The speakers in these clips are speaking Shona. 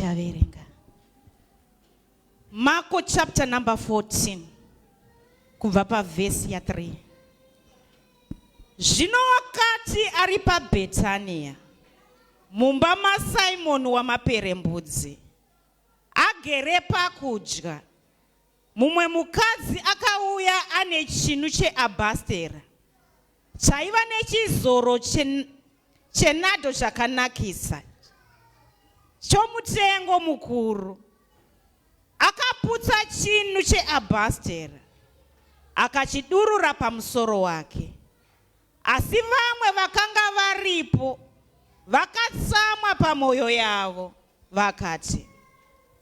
Tichaverenga Marko chapter number 14 kubva pavhesi ya 3. Zvino wakati ari paBhetania mumba maSimoni wamaperembudzi agere pakudya, mumwe mukadzi akauya ane chinu cheabhastera chaiva nechizoro chenado zvakanakisa chomutengo mukuru. Akaputsa chinu cheabhastera akachidurura pamusoro wake. Asi vamwe vakanga varipo vakatsamwa pamwoyo yavo vakati,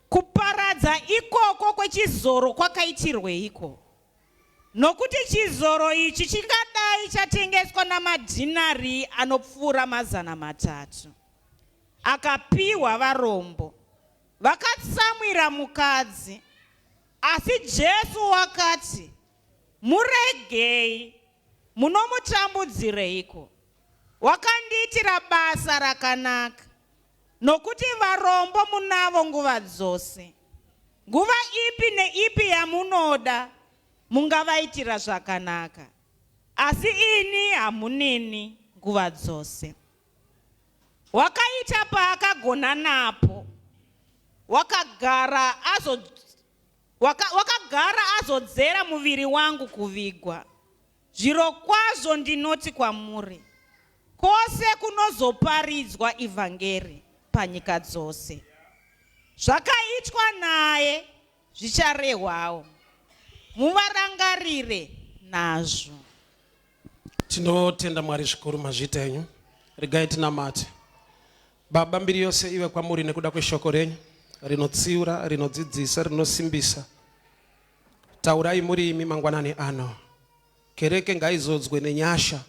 kuparadza ikoko kwechizoro kwakaitirweiko? Nokuti chizoro ichi chingadai chatengeswa namadhinari anopfuura 300. Akapiwa varombo. Vakatsamwira mukadzi. Asi Jesu wakati, muregei, munomutambudzireiko? Wakandiitira basa rakanaka, nokuti varombo munavo nguva dzose. Nguva ipi neipi yamunoda mungavaitira zvakanaka, asi ini hamunini nguva dzose. Wakaita paakagona napo, wakagara azodzera muviri wangu kuvigwa. Zvirokwazvo ndinoti kwamuri, kwose kunozoparidzwa ivhangeri panyika dzose, zvakaitwa naye zvicharehwawo. Muvarangarire nazvo. Tinotenda Mwari zvikuru mazvita enyu. Regai tinamate. Baba, mbiri yose ive kwamuri nekuda kweshoko renyu rinotsiura, rinodzidzisa, rinosimbisa. Taurai muri imi mangwanani ano. Kereke ngaizodzwe nenyasha,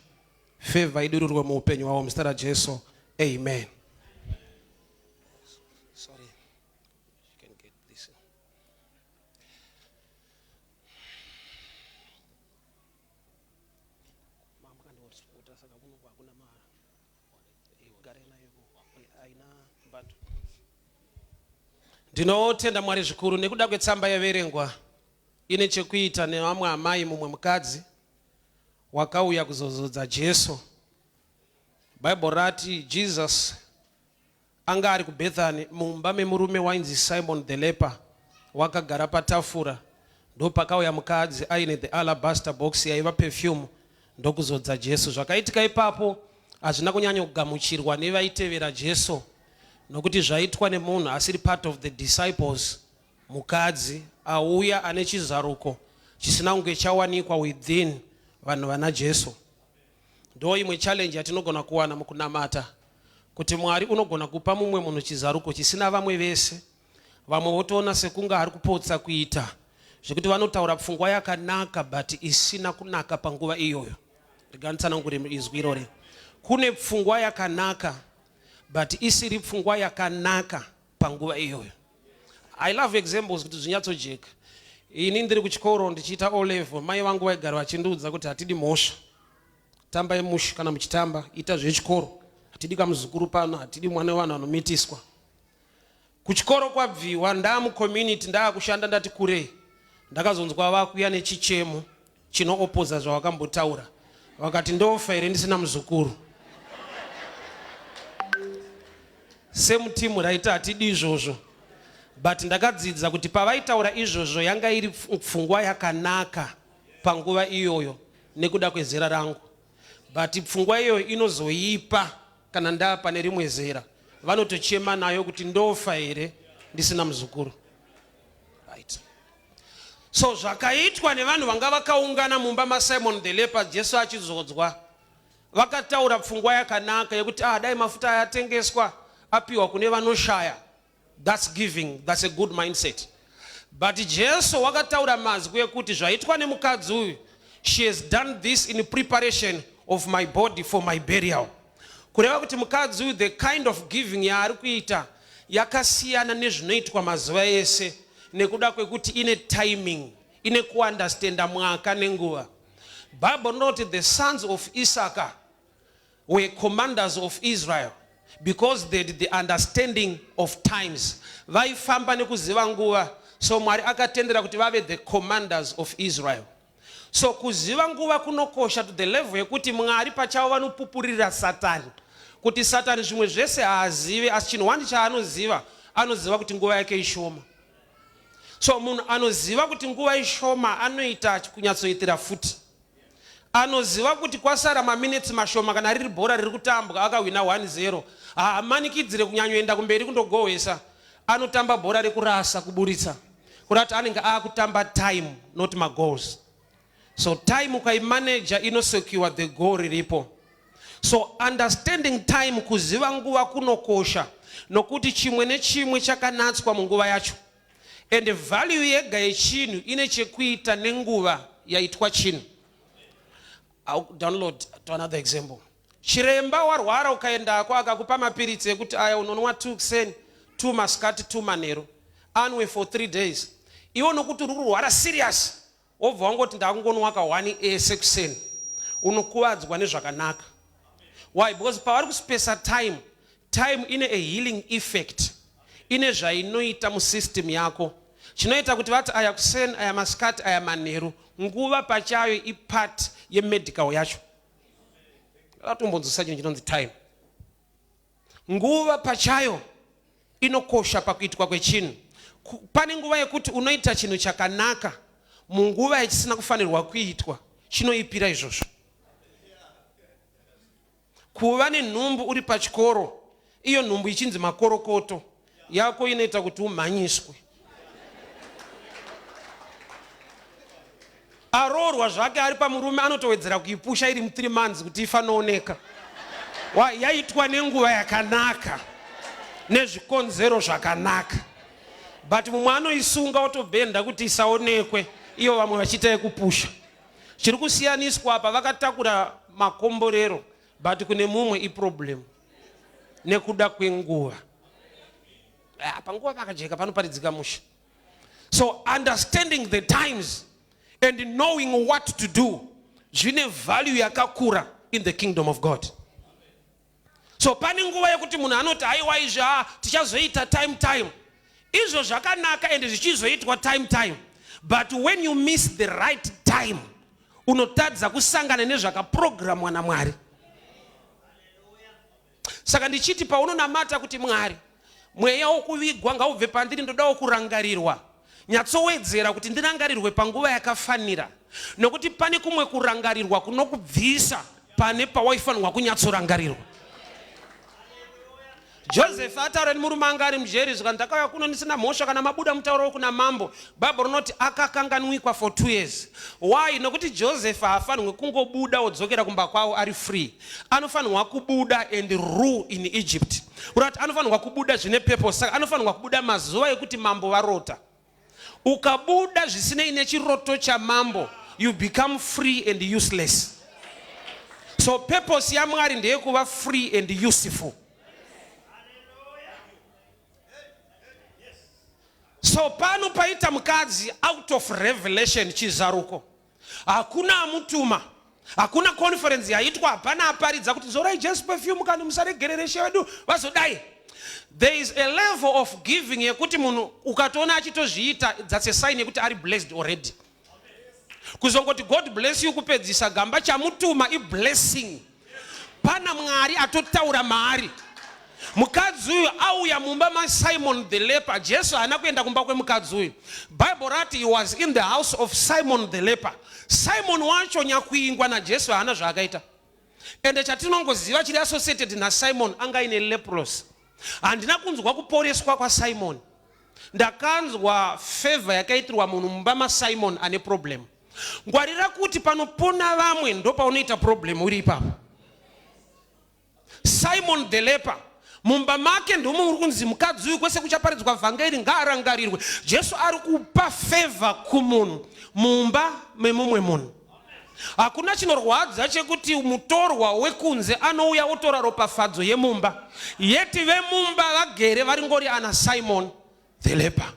favor idururwe muupenyu wavo muzita raJesu. Amen. Sorry. You can get this. Ndinotenda Mwari zvikuru nekuda kwetsamba yaverengwa ine chekuita nevamwe amai mumwe mukadzi wakauya kuzozodza Jesu. Bible rati Jesus anga ari kuBethani mumba memurume wainzi Simon the leper, wakagara patafura. Ndo pakauya mukadzi aine the alabaster box yaiva perfume ndokuzodza Jesu. Zvakaitika ipapo hazvina kunyanya kugamuchirwa nevaitevera Jesu, nokuti zvaitwa nemunhu asiri part of the disciples. Mukadzi auya ane chizaruko chisina kunge chawanikwa within vanhu vana Jesu. Ndo imwe challenge yatinogona kuwana mukunamata, kuti Mwari unogona kupa mumwe munhu chizaruko chisina vamwe vese. Vamwe votoona sekunga ari kupotsa kuita zvekuti vanotaura pfungwa yakanaka but isina kunaka panguva iyoyo. Riganitsanangure izwi irori. Kune pfungwa yakanaka but isiri pfungwa yakanaka panguva iyoyo. I love examples kuti zvinyatsojeka. Ini ndiri kuchikoro ndichiita O level, mai vangu vaigara vachindiudza kuti hatidi mhosva. Tamba yemusha kana muchitamba ita zvechikoro. Hatidi kamuzukuru pano, hatidi mwana wevanhu vanomitiswa. Kuchikoro kwabviwa ndamucommunity ndaakushanda ndati kurei. Ndakazonzwa vakuya nechichemo chinoopodza zvavakambotaura. Vakati ndofa here ndisina muzukuru. Same team raita hatidi izvozvo. But ndakadzidza kuti pavaitaura izvozvo yanga iri pfungwa yakanaka panguva iyoyo nekuda kwezera rangu. But pfungwa iyoyo inozoipa kana ndaa pane rimwe zera. Vanotochema nayo kuti ndofa here ndisina muzukuru. Right. So zvakaitwa nevanhu vanga vakaungana mumba maSimon the leper Jesu achizodzwa. Vakataura pfungwa yakanaka yekuti dai mafuta ayatengeswa apiwa kune vanoshaya. That's giving. That's a good mindset. But Jesu wakataura mazwi ekuti zvaitwa nemukadzi uyu, she has done this in preparation of my body for my burial. Kureva kuti mukadzi uyu the kind of giving yaari kuita yakasiyana nezvinoitwa mazuva ese nekuda kwekuti ine timing, ine kuunderstanda mwaka nenguva. Bible noted the sons of Issachar were commanders of Israel. because they had the understanding of times. Vaifamba nekuziva nguva. So Mwari akatendera kuti vave the commanders of Israel. So kuziva nguva kunokosha to the level yekuti Mwari pachavo vanopupurira Satani. Kuti Satani zvimwe zvese haazive, asi chinhu wani chaanoziva, anoziva kuti nguva yake ishoma. So munhu anoziva kuti nguva ishoma anoita kunyatsoitira futi. Anoziva kuti kwasara maminutes mashoma kana riri bhora riri kutambwa akawina 1-0. Haamanikidzire kunyanyoenda kumberi kundogohwesa. Anotamba bhora rekurasa kuburitsa. Kurati anenge akutamba time, not my goals. So time ukaimanager inosecure the goal riripo. So understanding time, kuziva nguva kunokosha. Nokuti chimwe nechimwe chakanatswa munguva yacho. And the value yega yechinhu ine chekuita nenguva yaitwa chinhu. I'll download to another example. Chiremba warwara ukaendako akakupa mapiritsi ekuti aya unonwa 2 kuseni, 2 masikati, 2 manheru. Anwe for 3 days. Iwo nokuti uri kurwara serious. Obva wangoti ndakungonwa ka 1 ese kuseni. Unokuwadzwa nezvakanaka. Why? Because pavari kuspesa time. Time ine a healing effect. Ine zvainoita musystem yako. Chinoita kuti vati aya kuseni, aya masikati, aya manheru. Nguva pachayo ipart yemedical yacho. Ngatimbonzisa chinhu chinonzi time. Nguva pachayo inokosha pakuitwa kwechinhu. Pane nguva yekuti unoita chinhu chakanaka, munguva yachisina kufanirwa kuitwa, chinoipira izvozvo. Kuva nenhumbu uri pachikoro, iyo nhumbu ichinzi makorokoto, yako inoita kuti umhanyiswe. Arorwa zvake ari pamurume anotowedzera kuipusha iri 3 months kuti ifanooneka. Yaitwa nenguva yakanaka, nezvikonzero zvakanaka. But mumwe anoisunga otobhenda kuti isaonekwe, iyo vamwe vachiita yekupusha. Chiri kusiyaniswa apa vakatakura makomborero, but kune mumwe iproblem nekuda kwenguva. Panguva pakajeka panoparidzika musha. So understanding the times and knowing what to do zvine value yakakura in the kingdom of God. So pane nguva yekuti munhu anoti aiwa izva tichazoita time. Izvo zvakanaka and zvichizoitwa time. But when you miss the right time, unotadza kusangana nezvakaprogramwa naMwari. Saka ndichiti paunonamata kuti Mwari, mweya wokuvigwa ngaubve pandiri, ndodawo kurangarirwa. Nyatsowedzera kuti ndirangarirwe panguva yakafanira. Nokuti pane kumwe kurangarirwa kunokubvisa pane pawaifanirwa kunyatsorangarirwa. Joseph ataura nemurume anga ari mujeri, zvika ndakauya kuno ndisina mhosva kana mabuda mutauro kuna mambo. Bible rinoti akakanganwikwa for 2 years. Why? Nokuti Joseph haafanirwe kungobuda odzokera kumba kwawo ari free. Anofanirwa kubuda and rule in Egypt. Urati anofanirwa kubuda zvine purpose. Saka anofanirwa kubuda mazuva ekuti mambo varota. Ukabuda zvisinei nechiroto chamambo, you become free and useless. So purpose yaMwari ndeyekuva free and useful. So pano paita mukadzi out of revelation chizaruko. Hakuna amutuma. Hakuna conference yaitwa, hapana aparidza kuti zorai Jesu perfume kandi musaregerereshe vedu vazodai. There is a level of giving yekuti munhu ukatoona achitozviita, that's a sign yekuti ari blessed already. Kuzongoti God bless you kupedzisa gamba chamutuma I blessing. Pana Mwari atotaura maari. Mukadzi uyu auya mumba maSimon the leper. Jesu haana kuenda kumba kwemukadzi uyu. Bible rati he was in the house of Simon the leper. Simon wacho nyakuingwa naJesu haana zvaakaita. Ende chatinongoziva chiri associated naSimon anga ine leprosy. Handina kunzwa kuporeswa kwaSimon. Ndakanzwa favor yakaitirwa munhu mumba maSimon ane problem. Ngwarira kuti panopona vamwe ndo paunoita problem uri ipapo. Simon the leper, mumba make ndomo uri kunzi mukadzi uyu kwese kuchaparidzwa vhangeri ngaarangarirwe. Jesu ari kupa favor kumunhu mumba memumwe munhu. Hakuna chinorwadza chekuti mutorwa wekunze anouya otora ropafadzo yemumba, yeti vemumba vagere vari ngori ana Simon the leper.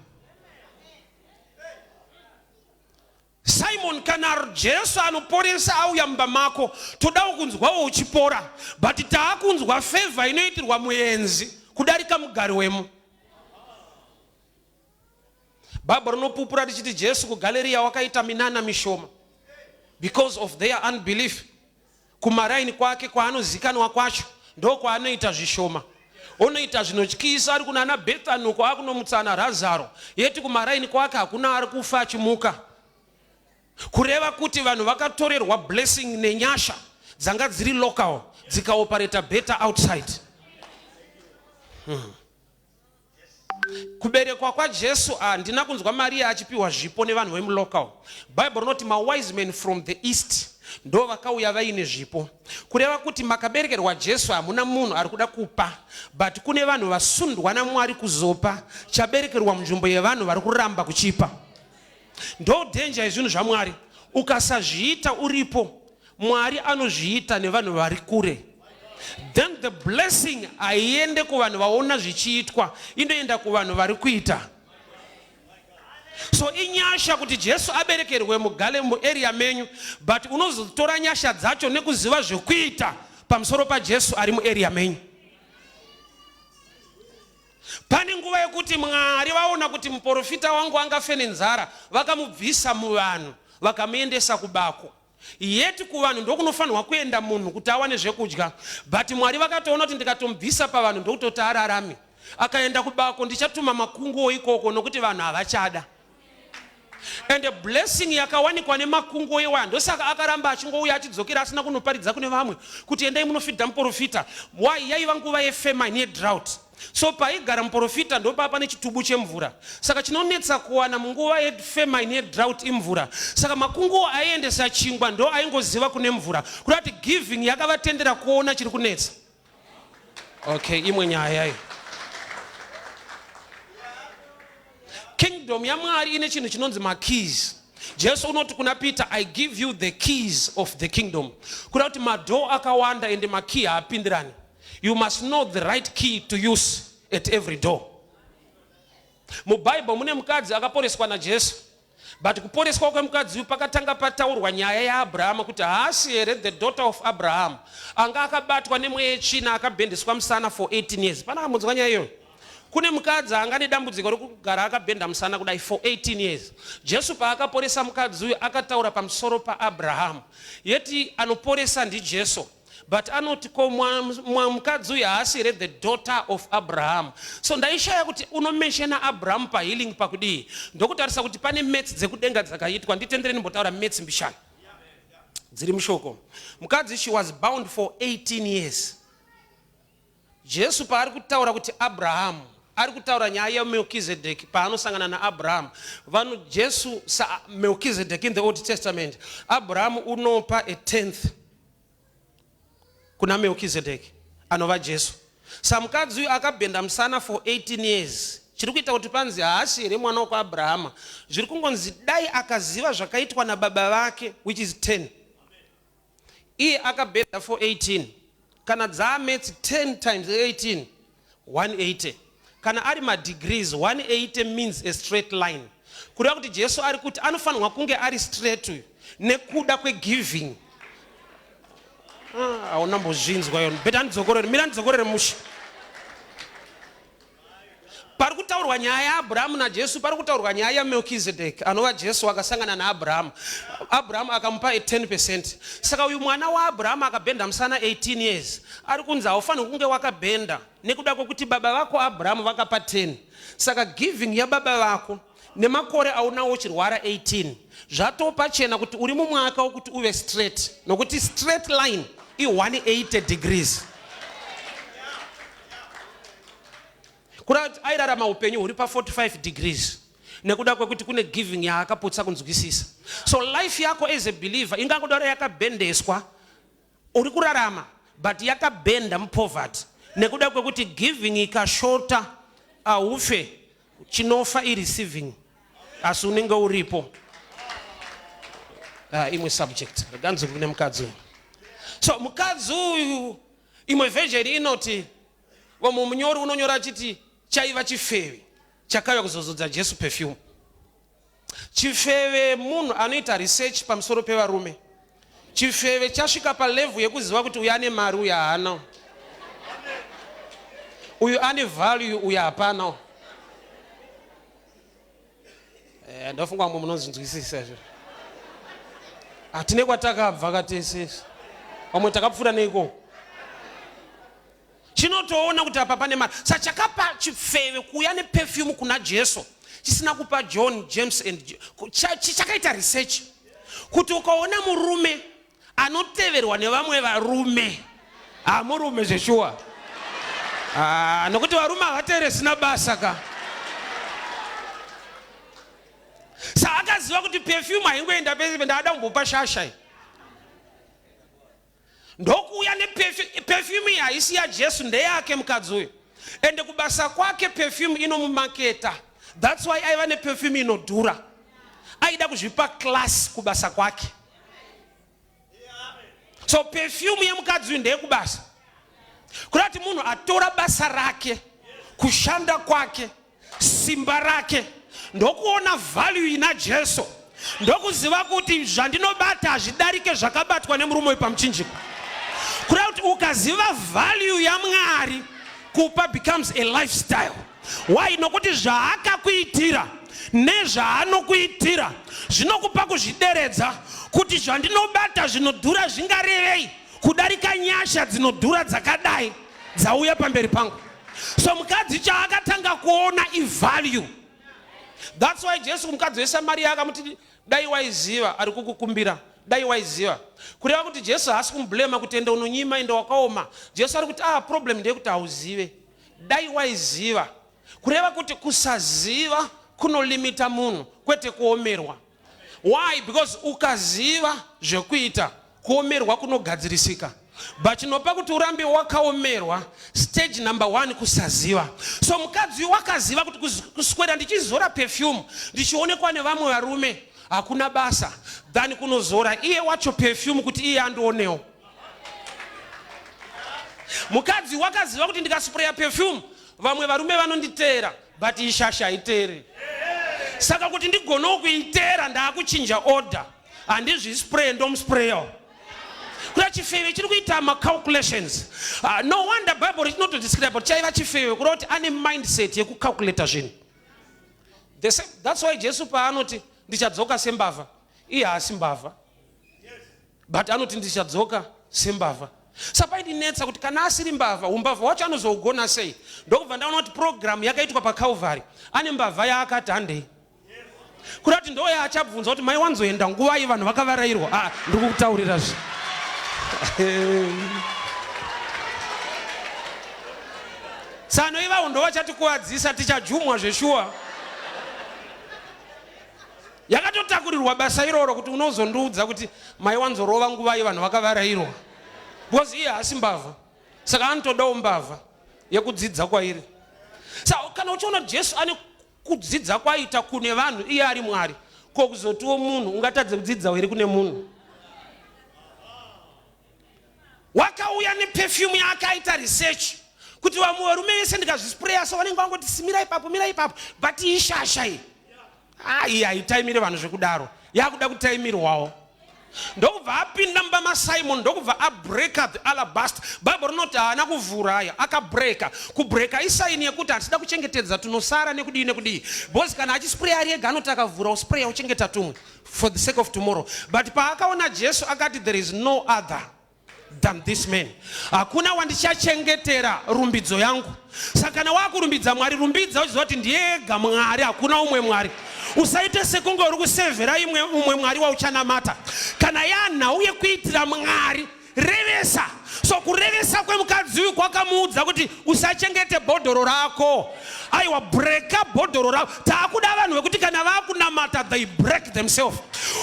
Simon, kana Jesu anoporesa auya mumba mako, toda kunzwawo uchipora, but taakunzwa favor inoitirwa muenzi kudarika mugari wemo. Baba rinopupura richiti Jesu kuGalirea wakaita minana mishoma because of their unbelief. Kumaraini kwake kwaanozikanwa kwacho ndo kwaanoita zvishoma. Unoita zvinotyisa ari kunana Bethani kwaakunomutsana Razaro, yeti kumaraini kwake hakuna ari kufa achimuka. Kureva kuti vanhu vakatorerwa blessing nenyasha dzanga dziri local dzikaoperate better outside. Kuberekwa kwaJesu handina kunzwa Maria achipiwa zvipo nevanhu vemulocal. Bible rinoti wise men from the east ndo vakauya vaine zvipo. Kureva kuti makaberekerwa Jesu hamuna munhu ari kuda kupa, but kune vanhu vasundwa naMwari kuzopa chaberekerwa munzvimbo yevanhu vari kuramba kuchipa. Ndo danger yezvinhu zvaMwari. Ukasazviita uripo, Mwari anozviita nevanhu vari kure. Then the blessing haiende kuvanhu vaona zvichiitwa, inoenda kuvanhu vari kuita. So inyasha kuti Jesu aberekerwe mu area menyu, but unozotora nyasha dzacho nekuziva zvekuita pamusoro paJesu ari mu area menyu. Pane nguva yekuti Mwari vaona kuti muprofita wangu angafe nenzara, vakamubvisa muvanhu vakamuendesa kubako. Yeti kuvanhu ndokunofanirwa kuenda munhu kuti awane zvekudya, but Mwari vakatoona kuti ndikatomubvisa pavanhu ndokutoti ararame. Akaenda kubako, ndichatuma makunguo ikoko nokuti vanhu havachada. And the blessing yakawanikwa nemakunguo iwaya, ndosaka akaramba achingouya achidzokera asina kunoparidza kune vamwe kuti endai munofidha muprofita. Why? Yaiva nguva yefamine yedrought. So paigara muprofita ndo papa nechitubu chemvura. Saka chinonetsa kuwana munguva yefamine yedrought imvura. Saka makunguo aiendesa chingwa ndo aingoziva kune mvura. Kuti giving yakavatendera kuona chiri kunetsa. Okay, imwe nyaya yayo. Kingdom ya Mwari ine chinhu chinonzi makeys. Jesu unoti kuna Peter, I give you the keys of the kingdom. Kuda kuti madoo akawanda ende makey haapindirani. You must know the right key to use at every door. Mubible mune mukadzi akaporeswa naJesu, but kuporeswa kwemukadzi pakatanga pataurwa nyaya yaAbraham kuti haasi here the daughter of Abraham anga akabatwa nemweya yetsvina akabhendeswa musana for 18 years. Pana amunzwa nyaya iyoyo? Kune mukadzi anga nedambudziko rokugara akabhenda musana kudai for 18 years. Jesu paakaporesa mukadzi uyu akataura pamusoro paAbraham. Yeti anoporesa ndiJesu, but anoti ko mukadzi uyu haasi here the daughter of Abraham. So ndaishaya kuti unomenshena Abraham pahealing pakudii. Ndokutarisa kuti pane maths dzekudenga dzakaitwa. Nditendereni mbotaura maths mbishana dziri mushoko. Mukadzi, she was bound for 18 years. Jesu paari kutaura kuti Abraham, ari kutaura nyaya yaMelchizedek paanosangana naAbraham. Vanhu Jesu sa Melchizedek in the Old Testament, Abraham unopa a 10th kuna Melchizedek anova Jesu. Sa mukadzi uyu akabhenda musana for 18 years. Chiri kuita kuti panzi haasi here mwana wakaAbrahama. Zviri kungonzi dai akaziva zvakaitwa nababa vake, which is 10. Iye akabhenda for 18. Kana dzamets 10 times 18, 180. Kana ari madegrees, 180 means a straight line. Kuda kuti Jesu ari kuti anofanirwa kunge ari straight nekuda kwegiving. Hauna mbozvinzwa iyo. Beta ndidzokorere, mira ndidzokorere mushi. Pari kutaurwa nyaya yaAbraham naJesu, pari kutaurwa nyaya yaMelchizedek anova Jesu akasangana naAbraham. Abraham akamupa 10%. Saka uyu mwana waAbraham akabhenda musana 18 years. Ari kunzi haufanirwi kunge wakabhenda nekuda kwekuti baba vako Abraham vakapa 10. Saka giving yababa vako nemakore aunawo uchirwara 18 zvatopa chena kuti uri mumwaka wokuti uve straight, nokuti straight line i 180 degrees. Kurati airarama upenyu huri pa 45 degrees nekuda kwekuti kune giving yaakaputsa kunzwisisa. So life yako as a believer ingangodaro yakabhendeswa, uri kurarama but yakabhenda mupoverty nekuda kwekuti giving ikashota aufe, chinofa ireceiving asi unenge uripo. Imwe subject reganzo kune mukadzi uyu. So mukadzi uyu imwe version inoti, vamwe munyori unonyora achiti chaiva chifevi chakauya kuzozodza Jesu perfume. chifeve munhu anoita research pamusoro pevarume. Chifeve chasvika palevel yekuziva kuti uyu ane mari uyu haana. Uyu ane value uyu hapana. Ndofunga mumwe munozvinzwisisa izvo. Hatine kwatakabva katesesi. Vamwe takapfuura neiko. Chinotoona kuti apa pane mari. Saka chakapa chifeve kuuya neperfume kuna Jesu. Chisina kupa John, James and chakaita research. Kuti ukaona murume anoteverwa nevamwe varume. Murume zveshuwa. Nokuti varume havateere sina basa ka. Saka akaziva kuti perfume haingoenda pese ndaada kumbopa shasha. Ndokuuya neperfume haisi yaJesu ndeyake mukadzi uyu. Ende kubasa kwake perfume inomumaketa. That's why aiva neperfume inodhura. Aida kuzvipa class kubasa kwake. So perfume yemukadzi uyu ndeyekubasa. Kurati munhu atora basa rake, kushanda kwake, simba rake, ndokuona value ina Jesu. Ndokuziva kuti zvandinobata hazvidarike zvakabatwa nemurume pamuchinjiko. Kurati ukaziva value yaMwari, kupa becomes a lifestyle. Why? Nokuti zvaakakuitira nezvaanokuitira zvinokupa kuzvideredza kuti zvandinobata zvinodhura zvingarevei kudarika nyasha dzinodhura dzakadai dzauya pamberi pangu. So mukadzi chaakatanga kuona ivalue. That's why Jesu mukadzi weSamaria akamuti dai waiziva ari kukukumbira, dai waiziva. Kureva kuti Jesu haasi kumublema kuti enda unonyima enda wakaoma. Jesu ari kuti problem ndeyekuti hauzive. Dai waiziva. Kureva kuti kusaziva kunolimita munhu kwete kuomerwa. Why? Because ukaziva zvekuita kuomerwa kunogadzirisika. But chinopa kuti urambe wakaomerwa, stage number 1 kusaziva. So mukadzi wakaziva kuti kuswera ndichizora perfume ndichionekwa nevamwe varume hakuna basa, then kunozora iye wacho perfume kuti iye andionewo. Mukadzi wakaziva kuti ndikaspraya perfume vamwe varume vanonditeera, but ishasha haiteeri. Saka kuti ndigono kuiteera ndaakuchinja order, handizvispray ndomusprayawo. Kura chifeve chiri kuita calculations. No wonder Bible is not to describe but chaiva chifeve kuroti ane mindset yekucalculate zvinhu. That's why Jesu paanoti ndichadzoka sembavha, iye haasi mbavha. But anoti ndichadzoka sembavha. Sapaidinetsa kuti kana asiri mbavha, umbavha wacho anozougona sei. Ndokubva ndaona kuti program yakaitwa paCalvary ane mbavha yaakati handei. Kurati ndo yaachabvunza kuti mai wanzoenda nguva vanhu vakavarairwa. Ndikukutaurira zvi. Sano iva ndo vachatikuwadzisa tichajumwa zveshuwa. Yakatotakurirwa basa iroro kuti unozondiudza kuti mai wanzorova nguva vanhu vakavarairwa. Because iye haasi mbavha. Saka anotodawo mbavha yekudzidza kwairi. Saka kana uchiona Jesu ane kudzidza kwaita kune vanhu iye ari Mwari, ko kuzotiwo munhu ungatadze kudzidza here kune munhu. Wakauya neperfume yakaita research kuti vamwe varume vese ndikazvispraya so vanenge vangoti simira ipapo mira ipapo, but ishasha iyi iye haitaimire vanhu zvekudaro, yakuda kutaimirwawo. Ndokubva apinda mubama Simon, ndokubva abreaka the alabaster. Bible rinoti haana kuvhuraya, akabreka. Kubreka isaini yekuti hatisida kuchengetedza tunosara nekudii nekudii. Because kana achispraya ari ega anoti akavhura uspraya uchengeta tumwe for the sake of tomorrow. But paakaona Jesu akati there is no other than this man. Hakuna wandichachengetera rumbidzo yangu. Saka kana wakurumbidza Mwari, rumbidza uchiziva kuti ndiyega Mwari, hakuna umwe Mwari. Usaite sekunge uri kusevhera umwe Mwari wauchanamata. Kana yanhauye kuitira Mwari, revesa. So kurevesa kwemukadzi uyu kwakamuudza kuti usachengete bhodhoro rako. Aiwa, breka bhodhoro rako. Taakuda vanhu vekuti kana vakunamata they break themselves.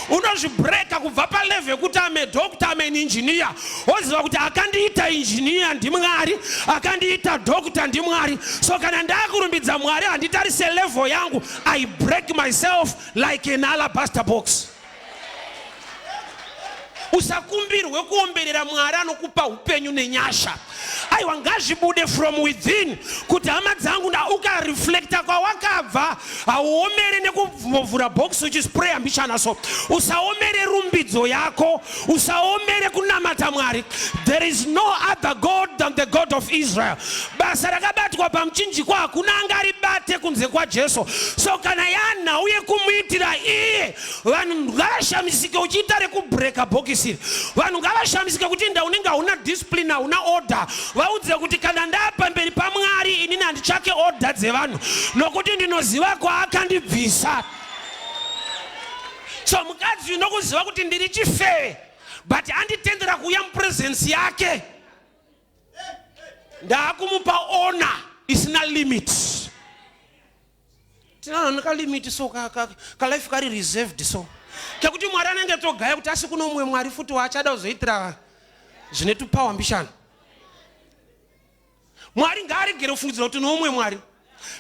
Unozvibreka kubva palevel yekuti ame doctor, ame engineer. Woziva kuti akandiita engineer ndiMwari, akandiita doctor ndiMwari. So kana ndakurumbidza Mwari handitarise level yangu, I break myself like an alabaster box. Usakumbirwe kuomberera Mwari anokupa upenyu nenyasha. Aiwa, ngazvibude from within kuti hama dzangu ukareflecta kwawakabva hauomere nekuvhura box uchispray ambishana so. Usaomere rumbidzo yako, usaomere kunamata Mwari. There is no other God than the God of Israel. Basa rakabatwa pamuchinjikwa hakuna angaribate kunze kwaJesu. So kana yanauye kumuitira iye, vanhu ngavashamisike uchiita rekubreka bhokisi. Vanhu ngavashamisike kuti unenge hauna discipline, hauna order. Vaudze kuti kana ndapamberi paMwari inini handichake order dzevanhu nokuti ndinoziva kwaakandibvisa. So mukadzi unokuziva kuti ndiri chifeve but anditendera kuuya mupresence yake, ndakumupa honor isina limit. Tinanoka limit so kalife kari reserved so. Kekuti Mwari anenge togaya kuti asi kuno umwe Mwari futi waachada kuzoitira zvine tupawa ambishana. Mwari ngaarigere kufungidzira kuti noumwe Mwari.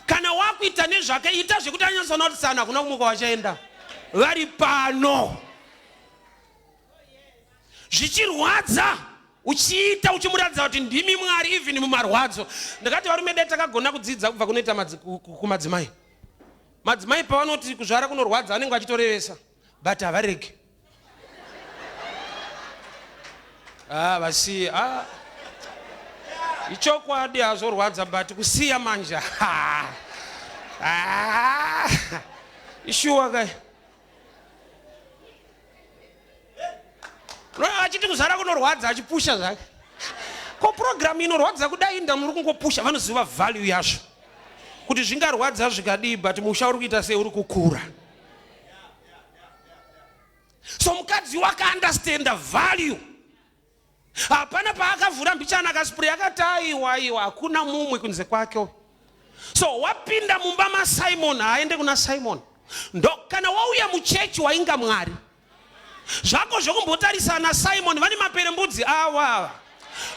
Kana wakuita nezvake ita zvekuti anyatsona kuti sana kuna kumuka wachaenda. Vari pano. Zvichirwadza uchiita uchimuratidza kuti ndimi Mwari even mumarwadzo. Ndakati varume dai takagona kudzidza kubva kunoita kumadzimai. Madzimai pavanoti kuzvara kunorwadza anenge achitorevesa but havaregi. Vasiye ichokwadi hazorwadza but kusiya manja ishuwa kai. Achiti kuzara kunorwadza achipusha zvake. Ko program inorwadza kudai ndamuri kungopusha, vanoziva value yazvo. Kuti zvingarwadza zvikadii but musha uri kuita sei uri kukura. So mukadzi wakaunderstanda value. Hapana paakavhura mbichana akaspray akati aiwa hakuna mumwe kunze kwake. So wapinda mumba maSimon aende kuna Simon. Ndo kana wauya muchechi wainga Mwari. Zvako zvokumbotarisa na Simon vane maperembudzi ava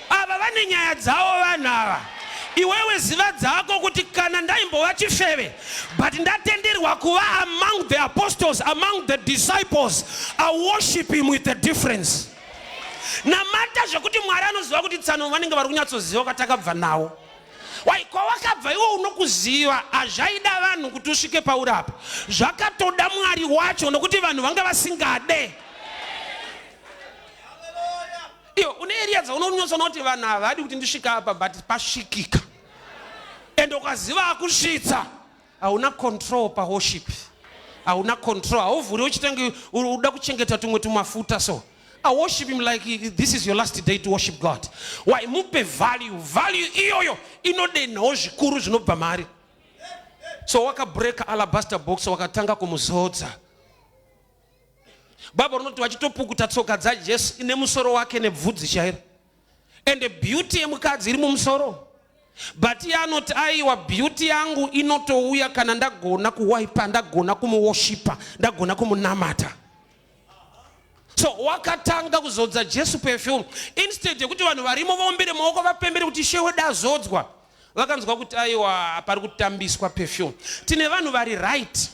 vane nyaya dzavo vanhu ava. Iwewe ziva dzako kuti kana ndaimbova chifeve but ndatenderwa kuva among the apostles, among the disciples, I worship him with a difference. Namata zvekuti Mwari anoziva kuti tsano vanenge vari kunyatsoziva kwatakabva nawo. Wai kwawakabva iwe unokuziva hazvaida vanhu kuti usvike pauri apa. Zvakatoda Mwari wacho nokuti vanhu vanga vasingade. Iyo une area dzaunonyosona kuti vanhu havadi kuti ndisvika apa but pasvikika. Ende ukaziva akusvitsa hauna control paworship. Hauna control. Hauvhuri uchitenge uda kuchengeta tumwe tumafuta so. I worship him like this is your last day to worship God. Why mupe value iyoyo inode nawo zvikuru zvinobva mari. So wakabreak alabaster box wakatanga kumuzodza. Baba runoti wachitopukuta tsoka dzaJesu ine musoro wake nebvudzi chairo. And the beauty yemukadzi iri mumusoro. But yanoti aiwa beauty yangu inotouya kana ndagona kuwaipa, ndagona kumuworshipa, ndagona kumunamata. So wakatanga kuzodza Jesu perfume. Instead yekuti vanhu varimo vaombere maoko vapembere kuti shewe dazodzwa. Vakanzwa kuti aiwa pari kutambiswa perfume. Tine vanhu vari right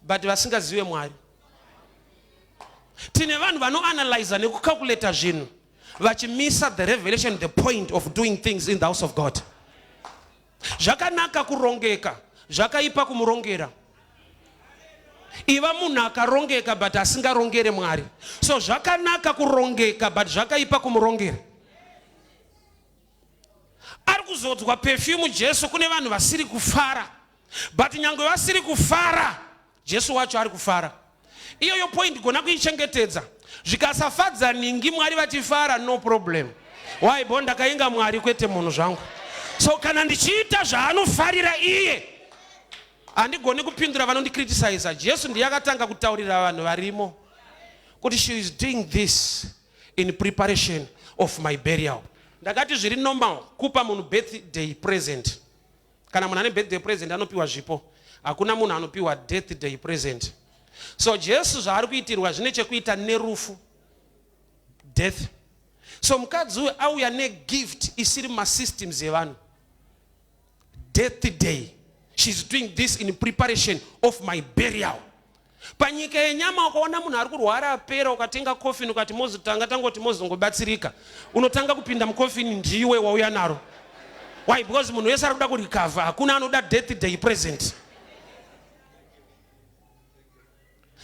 but vasingazive Mwari. Tine vanhu vanoanalyze nekucalculate zvinhu vachimisa the revelation, the point of doing things in the house of God. Zvakanaka kurongeka, zvakaipa kumurongera. Iva munhu akarongeka but asingarongere Mwari. So zvakanaka kurongeka but zvakaipa kumurongera. Ari kuzodzwa perfume Jesu kune vanhu vasiri kufara. But nyangwe vasiri kufara, Jesu wacho ari kufara. Iyo point gona kuichengetedza. Zvikasafadza ningi Mwari vachifara no problem. Why bonda kainga Mwari kwete munhu zvangu. So kana ndichiita zvaanofarira iye handigoni kupindura vanondicriticize. Jesu ndiye akatanga kutaurira vanhu varimo kuti she is doing this in preparation of my burial. Ndakati zviri normal kupa munhu birthday present. Kana munhu ane birthday present anopiwa zvipo. Hakuna munhu anopiwa death day present. So Jesu zvaari kuitirwa zvine chekuita nerufu, death. So mukadzi uyu auya negift isiri masystems evanhu. Death day. She's doing this in preparation of my burial. Panyika yenyama ukaona munhu ari kurwara apera ukatenga kofini ukati mozotanga tangoti mozongobatsirika, unotanga kupinda mukofini ndiwe wauya naro. Why? Because munhu wese ari kuda kurikavha, hakuna anoda death day present.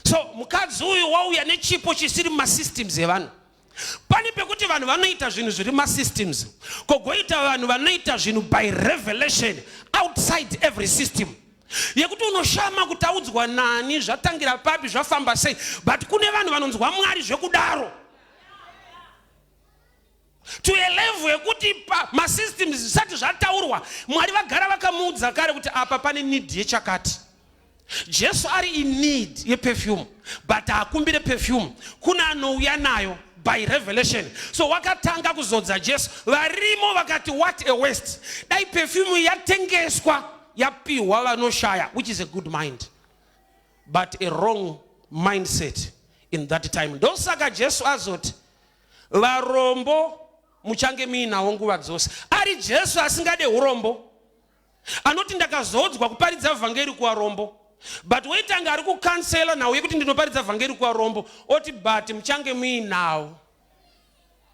So mukadzi uyu wauya nechipo chisiri mumasystems evanhu. Pani pekuti vanhu vanoita zvinhu zviri mumasystems, kogoita vanhu vanoita zvinhu by revelation outside every system. Yekuti unoshama kutaudzwa nani zvatangira papi zvafamba sei, but kune vanhu vanonzwa Mwari zvekudaro. To a level yekuti masystems zvisati zvataurwa, Mwari vagara vakamuudza kare kuti apa pane need yechakati. Jesu ari in need yeperfume, but haakumbire perfume, kuna anouya nayo by revelation. So wakatanga kuzodza Jesu, varimo vakati what a waste. Dai perfume yatengeswa yapiwa vanoshaya, which is a good mind, but a wrong mindset in that time. Ndosaka Jesu azoti varombo muchange muinawo nguva dzose. Ari Jesu asingade urombo, anoti ndakazodzwa kuparidza vhangeri kuvarombo, but weitanga ari kukansela nawo yekuti ndinoparidza vhangeri kuvarombo, oti but muchange muinawo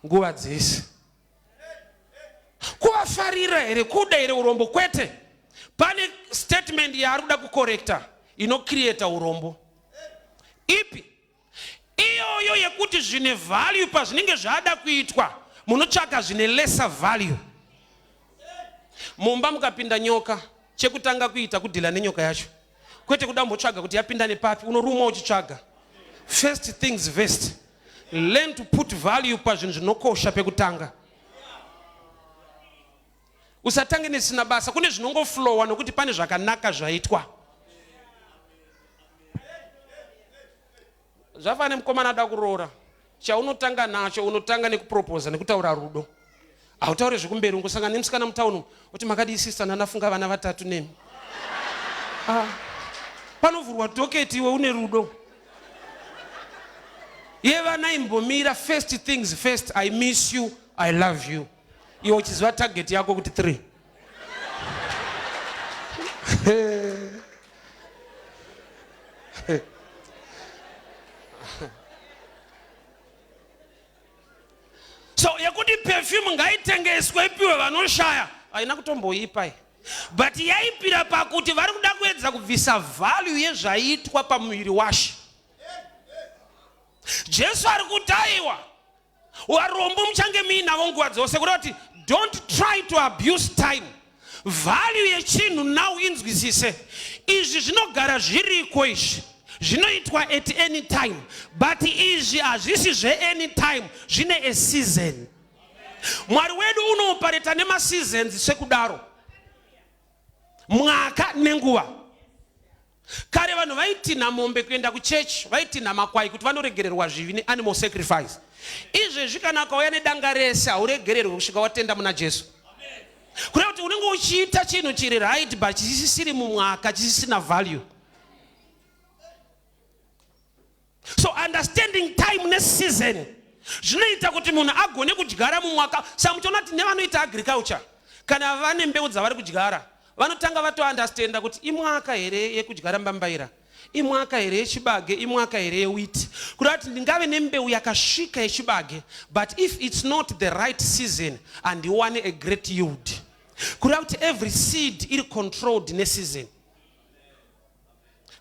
nguva dzese. Kuvafarira here, kuda here urombo kwete. Pane statement yaari kuda kukorekta inocreata urombo. Ipi? Iyoyo yekuti zvine value pazvinenge zvada kuitwa, munotsvaka zvine lesser value. Mumba mukapinda nyoka, chekutanga kuita kudhila nenyoka yacho. Kwete kudambotsvaga kuti yapinda nepapi, unoruma uchitsvaga. First things first. Learn to put value pazvinhu zvinokosha pekutanga. Usatange nesina basa, kune zvinongoflowa nokuti pane zvakanaka zvaitwa. Zvafane mukomana ada kuroora, chaunotanga nacho unotanga nekuproposa nekutaura rudo. Hautaure zvekumberi, ungosangana nemusikana mutaunu kuti makadii sister ndanafunga vana vatatu nemi. Panovhurwa toketi iwe une rudo. Yevana imbomira first things first, I miss you, I love you. Iwe uchiziva target yako kuti 3. So yekuti perfume ngaitengeswe ipiwe vanoshaya, haina kutomboipa. But yaipira pakuti vari kuda kuedza kubvisa value yezvaitwa pamuviri washe. Jesu ari kutaiwa, varombo muchange muinawo nguva dzose, kuti don't try to abuse time. Value yechinhu now inzwisise. Izvi zvinogara zviriko izvi, zvinoitwa at any time, but izvi hazvisi zve any time, zvine a season. Mwari wedu unoopareta nemaseasons sekudaro. Mwaka nenguva. Kare vanhu vaitina mombe kuenda kuchechi, vaitina makwai kuti vanoregererwa zvivi neanimal sacrifice. Izvezvi kana ukauya nedanga rese hauregererwi kusvika watenda muna Jesu. Kureva kuti unenge uchiita chinhu chiri right but chisisiri mumwaka, chisisina value. So understanding time neseason zvinoita kuti munhu agone kudyara mumwaka. Samuchiona kuti nevanoita agriculture, kana vane mbeu dzavari kudyara, vanotanga vatounderstanda kuti imwaka here yekudyara mbambaira, imwaka here yechibage, imwaka here yewheat. Kureva kuti ndingave nembeu yakasvika yechibage, but if it's not the right season and you want a great yield. Kureva kuti every seed iri controlled neseason.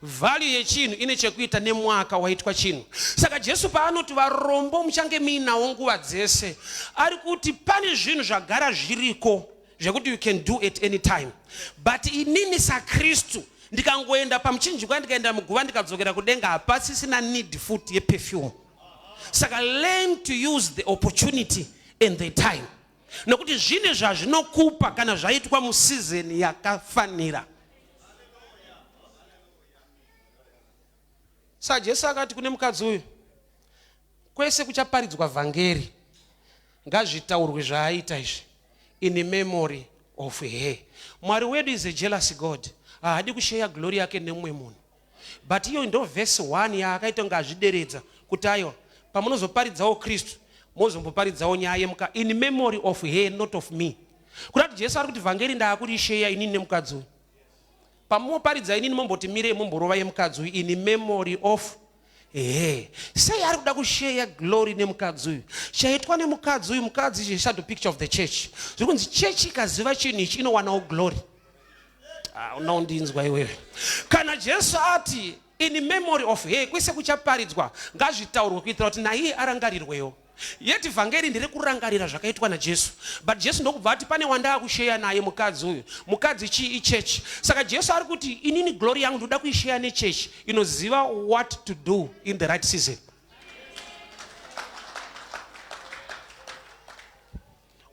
Value yechinhu ine chekuita nemwaka waitwa chinhu. Saka Jesu paanoti varombo muchange muinawo nguva dzese, ari kuti pane zvinhu zvagara zviriko zvekuti you can do at any time. But inini saKristu ndikangoenda pamuchinjikwa ndikaenda muguva ndikadzokera kudenga, hapasisina need futi yeperfume. Saka learn to use the opportunity and the time. Nokuti zvine zvazvinokupa kana zvaitwa museason yakafanira. Saka Jesu akati kune mukadzi uyu, kwese kuchaparidzwa vhangeri ngazvitaurwe zvaaita izvi in memory of her. Mwari wedu is a jealous God. Haadi kusheya glory yake nemumwe munhu. But iyo ndo verse 1 yaakaita ngazvideredza kuti aiwa pamunozoparidzawo Kristu mozomboparidzawo nyaya yemuka in memory of her, not of me. Kurati Jesu ari kuti vhangeri ndaakurisheya inini nemukadzi uyu. pamuparidza inini momboti mirei momborova yemukadzi uyu in memory of sei ari kuda kusheya glory nemukadzi uyu chaitwa nemukadzi uyu. Mukadzi is a shadow picture of the church. Zviri kunzi chechi ikaziva chinhu ichi inowanawo glory. Unaundinzwa iwewe. Kana Jesu ati in memory of kwese kuchaparidzwa ngazvitaurwe kuitira kuti naiye arangarirwewo. Yeti vhangeri ndiri kurangarira zvakaitwa naJesu, but Jesu ndokubva ati pane wanda kusheya naye mukadzi uyu. Mukadzi chi ichechi. Saka Jesu ari kuti inini glory yangu ndoda kuisheya nechechi inoziva what to do in the right season.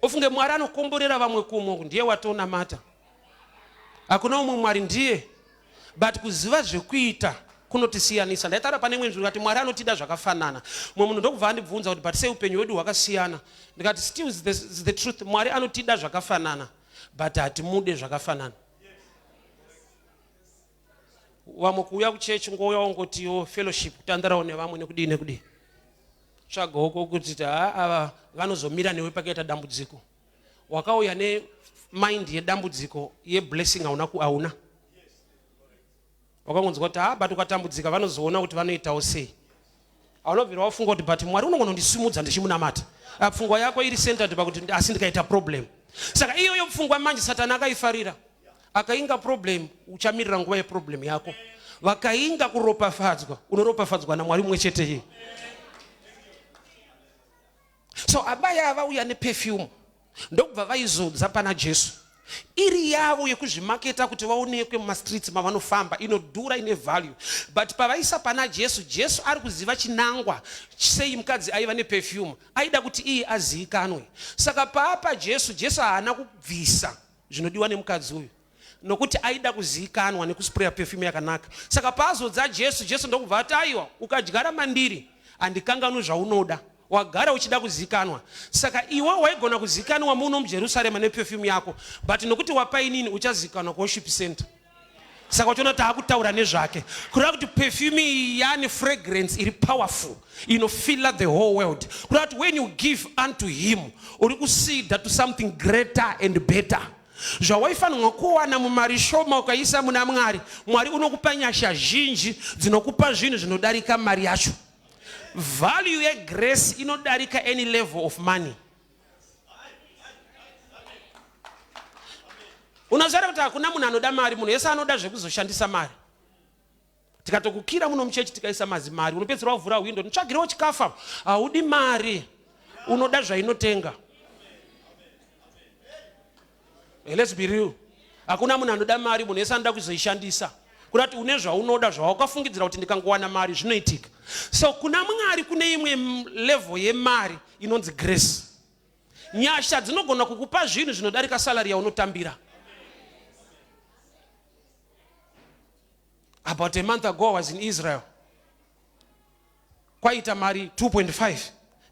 Ufunge Mwari anokomborera vamwe kumwe ndiye watonamata. Hakuna umwe Mwari ndiye, but kuziva zvekuita kunotisiyanisa. Ndaitara pane mwe nzvimbo kuti Mwari anotida zvakafanana. Mwe munhu ndokubva andibvunza kuti but sei upenyu hwedu hwakasiyana. Ndikati still is the truth. Mwari anotida zvakafanana, but hatimude zvakafanana. Vamwe kuuya kuchechi ngouya wongotiwo fellowship kutandarawo nevamwe nekudii nekudii. Tsvagawo kuti ava vanozomira newe pakaita dambudziko. Wakauya nemind yedambudziko yeblessing hauna. Wakangonzwa kuti but ukatambudzika vanozoona kuti vanoitawo sei. Haunobvira wafunga kuti but Mwari unogona kundisimudza ndichimunamata. Pfungwa yako iri centered pakuti asi ndikaita problem. Saka iyoyo pfungwa manje Satani akaifarira. Akainga problem uchamirira nguva yeproblem yako. Vakainga kuropafadzwa unoropafadzwa naMwari mumwe chete iye. So abaya vauya neperfume ndokubva vaizodza pana Jesu. Iri yavo yekuzvimaketa kuti vaonekwe mumastreets mavanofamba inodhura ine value, but pavaisa pana Jesu, Jesu ari kuziva chinangwa sei mukadzi aiva neperfume, aida kuti iye azivikanwe. Saka paapa Jesu haana kubvisa zvinodiwa nemukadzi uyu nokuti aida kuzivikanwa nekuspreya perfume yakanaka. Saka paazodza Jesu ndokubva ati aiwa ukadyara mandiri handikanganwi zvaunoda, wagara uchida kuzikanwa. Saka iwe waigona kuzikanwa muno muJerusarema neperfume yako, but nokuti wapainini uchazikanwa kuworship center. Saka uchiona kuti akutaura nezvake kureva kuti perfume yani fragrance iri powerful inofiller the whole world. Kureva kuti when you give unto him uri kusida to something greater and better. Zvawaifanirwa kuwana mumari shoma ukaisa muna Mwari, Mwari unokupa nyasha zhinji dzinokupa zvinhu zvinodarika mari yacho. Value ya grace inodarika any level of money. Unazara kuti hakuna munhu anoda mari, munhu yese anoda zvekuzoshandisa mari. Tikatokukira muno muchechi tikaisa mazimari, unopedzera wavhura window, nitsvagirewo chikafa, haudi mari, unoda zvainotenga. Let's be real. Hakuna munhu anoda mari, munhu yese anoda kuzoishandisa. Kurati une zvaunoda zvawakafungidzira kuti ndikangowana mari zvinoitika. So kuna Mwari kune imwe level yemari inonzi grace. Nyasha dzinogona kukupa zvinhu zvinodarika salary yaunotambira. About a month ago I was in Israel. Kwaita mari 2.5.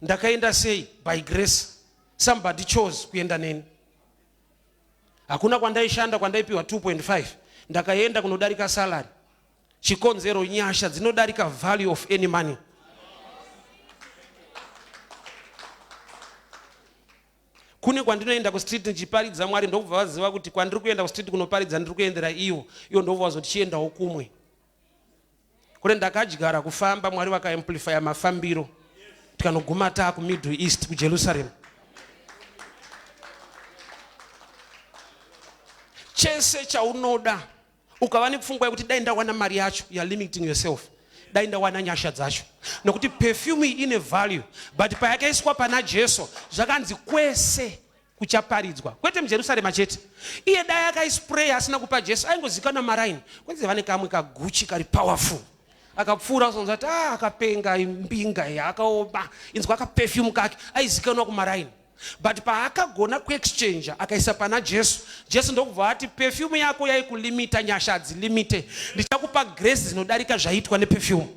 Ndakaenda sei? By grace. Somebody chose kuenda neni. Hakuna kwandaishanda kwandaipiwa 2.5. Ndakaenda kunodarika salary. Chikonzero nyasha dzinodarika value of any money. Kune kwandinoenda ku street ndichiparidza Mwari ndokubva vaziva kuti kwandiri kuenda ku street kunoparidza ndiri kuendera iyo ndobva vazotichiendawo kumwe. Kune ndakadyara kufamba Mwari vakaamplifya mafambiro tikanoguma taa ku Middle East ku Jerusalem. Chese chaunoda ukava nepfungwa yekuti dai ndawana mari yacho, you are limiting yourself. Dai ndawana nyasha dzacho nokuti perfume ine value, but payakaiswa pana Jesu zvakanzi kwese kuchaparidzwa, kwete muJerusarema chete. Iye dai akaispray asina kupa Jesu aingozikanwa maraini, kwenze vane kamwe kaguchi kari powerful akapfuura sonza ati akapenga imbinga akaoma inzwa akaperfume kake aizikanwa kumaraini. But paakagona kuexchange akaisa pana Jesu, Jesu ndokubva ati perfume yako yaikulimita, nyasha hadzilimite, ndichakupa grace dzinodarika zvaitwa neperfume.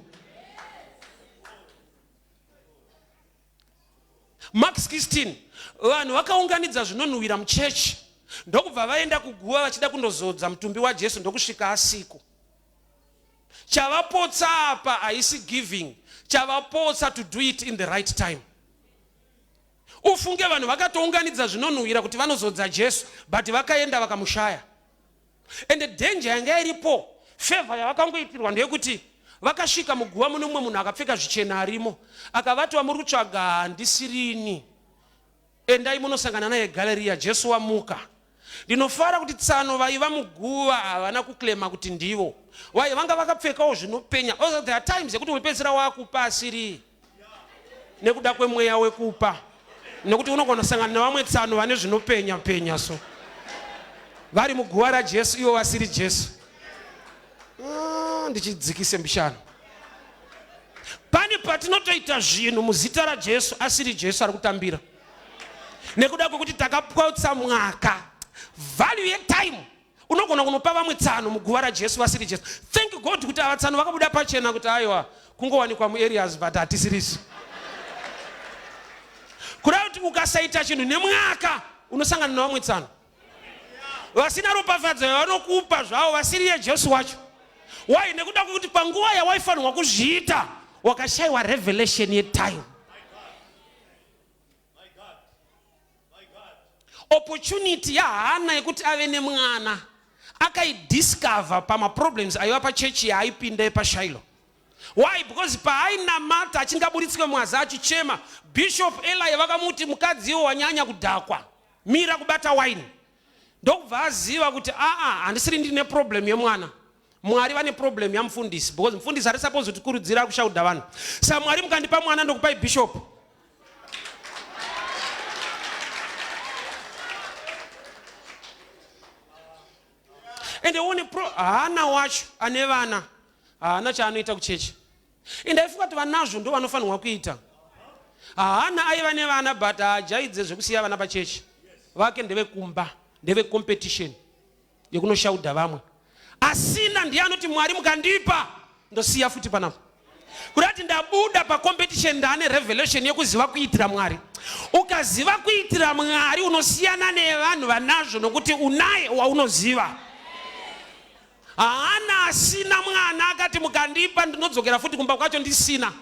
Mark 16 vanhu vakaunganidza zvinonhuhwira muchechi ndokubva vaenda kuguva vachida kundozodza mutumbi waJesu ndokusvika asiku. Chavapotsa apa haisi giving, chavapotsa to do it in the right time. Ufunge vanhu vakatounganidza zvinonhuhwira kuti vanozodza Jesu, but vakaenda vakamushaya. ende danger yanga iripo, favor yavakangoitirwa ndeyekuti vakasvika muguva mune mumwe munhu akapfeka zvichena arimo, akavati wamuri kutsvaga handisirini, endai munosangana naye galleria, Jesu wamuka. Ndinofara kuti tsano vaiva muguva havana kuklema kuti ndivo, waye vanga vakapfekawo zvinopenya. Also there are times yekuti wepedzisira wakupa asiri nekuda kwemweya wekupa, nekuti unogona kusangana nevamwe tsano vane zvinopenya penya, so vari muguva raJesu ivo vasiri Jesu. Ndichidzikise mbishano. Pane patinotoita zvinhu muzita raJesu asiri Jesu ari kutambira, nekuda kwekuti takapwautsa mwaka. Value yetime unogona kunopa vamwe tsano muguva raJesu vasiri Jesu. Thank God kuti ava tsano vakabuda pachena kuti aiwa kungowanikwa muareas but hatisirisi. Kuda kuti ukasaita chinhu nemwaka unosangana nevamwe tsano vasina ropafadzo yavanokupa zvavo vasiri yeJesu wacho. Why? Nekuda kwekuti panguva yawaifanirwa kuzviita wakashaiwa revelation yetime. Opportunity yaHana yekuti ave nemwana akaidiscover pamaproblems aiva pachechi yaaipinda epashailo. Why? Because paainamata achingaburitsike mwazi achichema, Bishop Eli vakamuti mukadzi iwo wanyanya kudhakwa, mira kubata wine. Ndokubva aziva kuti handisiri ndine problem yemwana, Mwari vane problem yamufundisi, because mufundisi ari supposed kuti kurudzira kushaudha vanhu. Saka Mwari mukandipa mwana ndokupai bishop. Ende one Hana wacho ane vana haana chaanoita kuchechi. Ende aifunga kuti vanazvo ndo vanofanirwa kuita. Hana aiva nevana but haajaidze zvekusiya vana pachechi. Vake ndevekumba, ndeve competition yekunoshaudha vamwe. Asina ndiye anoti Mwari mukandipa ndosiya futi panapo. Kurati ndabuda pa competition ndane revelation yekuziva kuitira Mwari. Ukaziva kuitira Mwari unosiyana nevanhu vanazvo nokuti unaye waunoziva. Hana asina mwana akati mukandipa ndinodzokera futi kumba kwacho ndisina.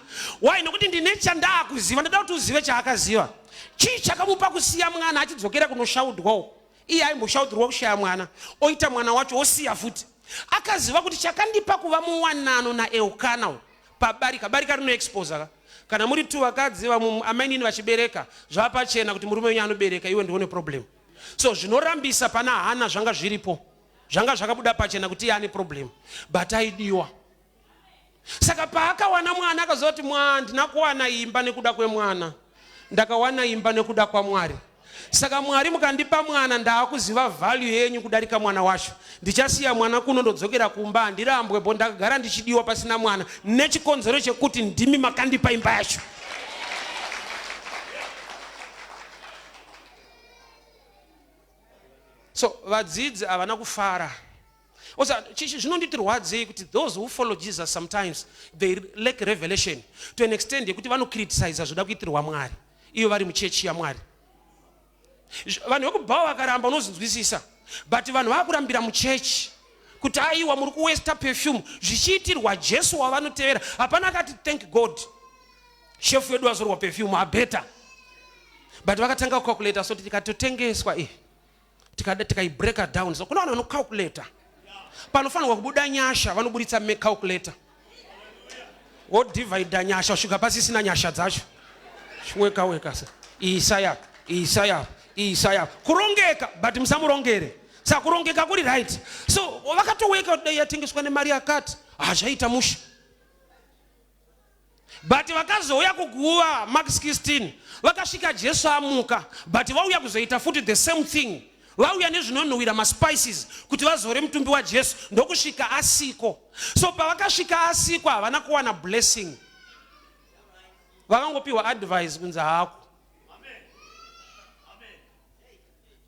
Why? Nokuti ndine chandakuziva, ndoda kuti uzive chaakaziva. Chii chakamupa kusiya mwana achidzokera kunoshaudwawo? Iye aimboshaudhirwa kushaya mwana, oita mwana wacho osiya futi. Akaziva kuti chakandipa kuva muwanano naEukana barika rinoexpose. Kana muri tu vakadzi amainini vachibereka zvapachena kuti murume wenyu anobereka, iwe ndione problem. So zvinorambisa pana Hana zvanga zviripo, zvanga zvakabuda pachena kuti ane problem, but aidiwa. Saka paakawana mwana akazoti ndinakuwana imba nekuda kwemwana, ndakawana imba nekuda kwaMwari. Saka Mwari mukandipa mwana ndaakuziva value yenyu kudarika mwana wacho. Ndichasiya mwana kuno ndodzokera kumba, handirambwepo ndakagara ndichidiwa pasina mwana nechikonzero chekuti ndimi makandipa imba yacho. So vadzidzi havana kufara. Osa zvinonditirwadzei kuti those who follow Jesus sometimes they lack revelation to an extent yekuti vanocriticize zvoda kuitirwa Mwari iyo vari muchechi yaMwari. Vanhu vekubhawa vakaramba unozinzwisisa, but vanhu vakurambira muchechi kuti aiwa muri kuwesta perfume zvichiitirwa Jesu wavanotevera. Hapana akati thank God chef wedu wazorwa perfume abeta, but vakatanga kucalculate. So tikatotengeswa tikaibreaka down, so kuna vanhu vanocalculate. Panofanirwa kubuda nyasha, vanoburitsa calculator, wodivhaidha nyasha kusvika pasisina nyasha dzacho, weka Isaya kurongeka, but musamurongere. Saka kurongeka kuri right. So vakatoweka dai yatengeswa nemari akati zvaita musha. But vakazouya kuguva Mark 16 vakasvika Jesu amuka, but vauya kuzoita futi the same thing. Vauya nezvinonhuwira maspices kuti vazore mutumbi waJesu, ndokusvika asiko. So pavakasvika asiko havana kuwana blessing, vakangopiwa advice kunzi hako.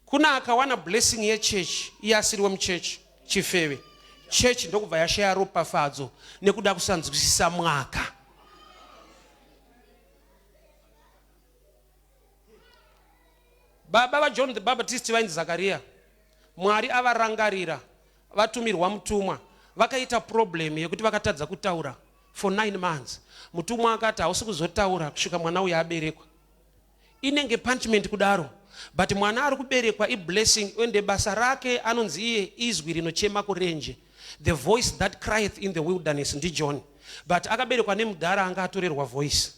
Kuna akawana blessing yechechi, iye asiri wemuchechi chifeve. Chechi ndokubva yashaya ropafadzo nekuda kusanzwisisa mwaka. Baba vaJohn the Baptist vainzi Zakaria, Mwari avarangarira, vatumirwa mutumwa, vakaita problem yekuti vakatadza kutaura for 9 months. Mutumwa akati hausi kuzotaura kusvika mwana uyu aberekwa. Inenge punishment kudaro but mwana ari kuberekwa iblessing, ende basa rake anonzi iye izwi rinochema kurenje, the voice that crieth in the wilderness, ndiJohn. But akaberekwa nemudhara anga atorerwa voice.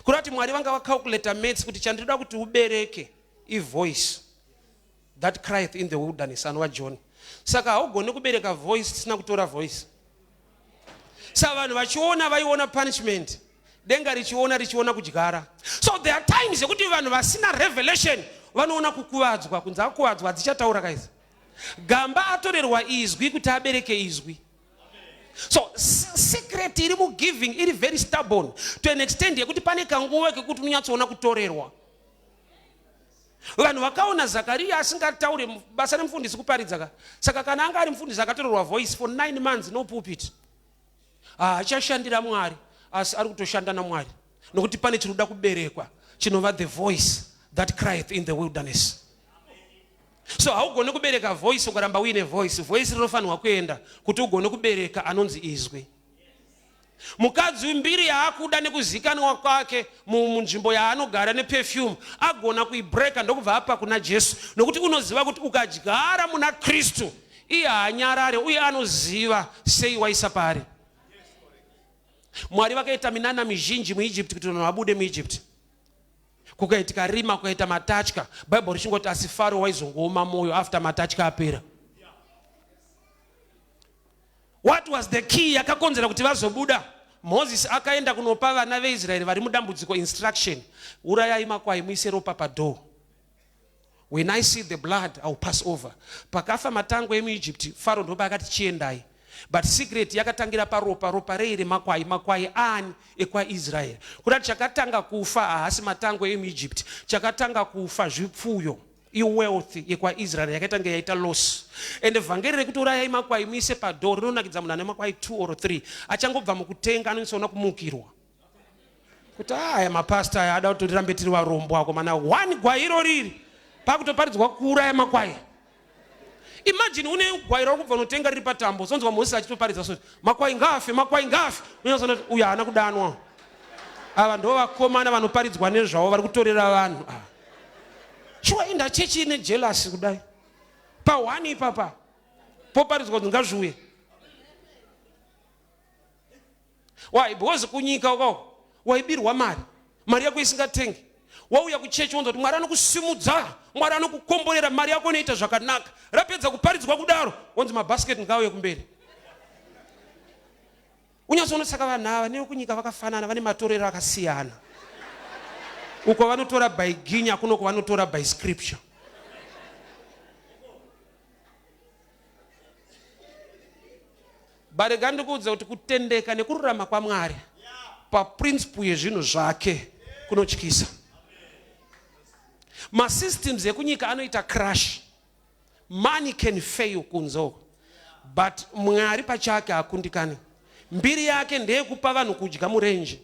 Kurati Mwari vanga vacalculate mates kuti chandinoda kuti ubereke voice that crieth in the wilderness, anwa John. Saka haugoni kubereka voice tisina kutora voice. Saka vanhu vachiona vaiona punishment, denga richiona kudyara. So there are times yekuti vanhu vasina revelation vanoona kukuvadzwa, kunzi akuvadzwa adzichataura kaisa. Gamba atorerwa izwi kuti abereke izwi. So secret iri mugiving iri very stubborn to an extent yekuti pane kanguva kekuti unyatsoona kutorerwa. Vanhu vakaona Zakaria asingataure basa remufundisi kuparidza. Saka kana anga ari mufundisi akatorerwa voice for 9 months no pulpit, achashandira Mwari asi ari kutoshanda naMwari nokuti pane chiruda kuberekwa chinova the voice that crieth in the wilderness. So haugone kubereka voice ukaramba uine voice rinofanirwa kuenda kuti ugone kubereka anonzi izwi. Mukadzi mbiri yaakuda nekuzikanwa kwake munzvimbo yaanogara neperfume agona kuibreaka ndokubva apa kuna Jesu, nokuti unoziva kuti ukadyara muna Kristu iye haanyarare uye anoziva sei waisa pari. Mwari vakaita minana mizhinji muEgypt kuti vanhu vabude muEgypt. Kukaitika rima, kukaita matatya. Bible richingoti asi Faro waizongooma moyo after matatya apera. What was the key yakakonzera kuti vazobuda? Moses akaenda kunopa vana veIsraeri vari mudambudziko instruction, urayai makwai muise ropa padoor. When I see the blood I will pass over. Pakafa matango emuEgypt, Faro ndopa akati chiendai. But secret yakatangira paropa, ropa reire makwai ani ekwaIsraeri. Kurati chakatanga kufa haasi matango emuEgypt, chakatanga kufa zvipfuyo, wealth yekwaIsraeri yakatanga yaita loss. And vhangeri rekuti urayai makwai muise padoor rinonakidza munhu ane makwai 2 or 3 achangobva mukutenga anozoona kumukirwa. Kuti aya mapasta aya ada kuti tirambe tiri varombo ako mana 1 gwairo riri pakutoparidzwa kuuraya makwai. Imagine une gwairo kubva notenga riri patambo, sonzwa Moses achitoparidza soti makwai ngafe. Unozoona kuti uya haana kudanwa. Ava ndo vakomana vanoparidzwa nezvavo vari kutorera vanhu. Shuwa inda chechi ine jealous kudai. Pa 1 ipapa poparidzwa kuti ngazviuye. Why? Because kunyika ukako waibirwa mari yako isingatengi. Wauya kuchechi wonzwa kuti Mwari anokusimudza, Mwari anokukomborera, mari yako inoita zvakanaka. Rapedza kuparidzwa kudaro wonzi mabasket ngauye kumberi. Unyazoona saka vanhu ava nekunyika vakafanana, vane matorero akasiyana. Uko vanotora by ginya, kuno vanotora by scripture. Barega ndikuudza kuti kutendeka nekururama kwaMwari paprinciple yezvinhu zvake kunotyisa. Masystems ekunyika anoita crash. Money can fail kunzo, but Mwari pachake hakundikani. Mbiri yake ndeyekupa vanhu kudya murenje.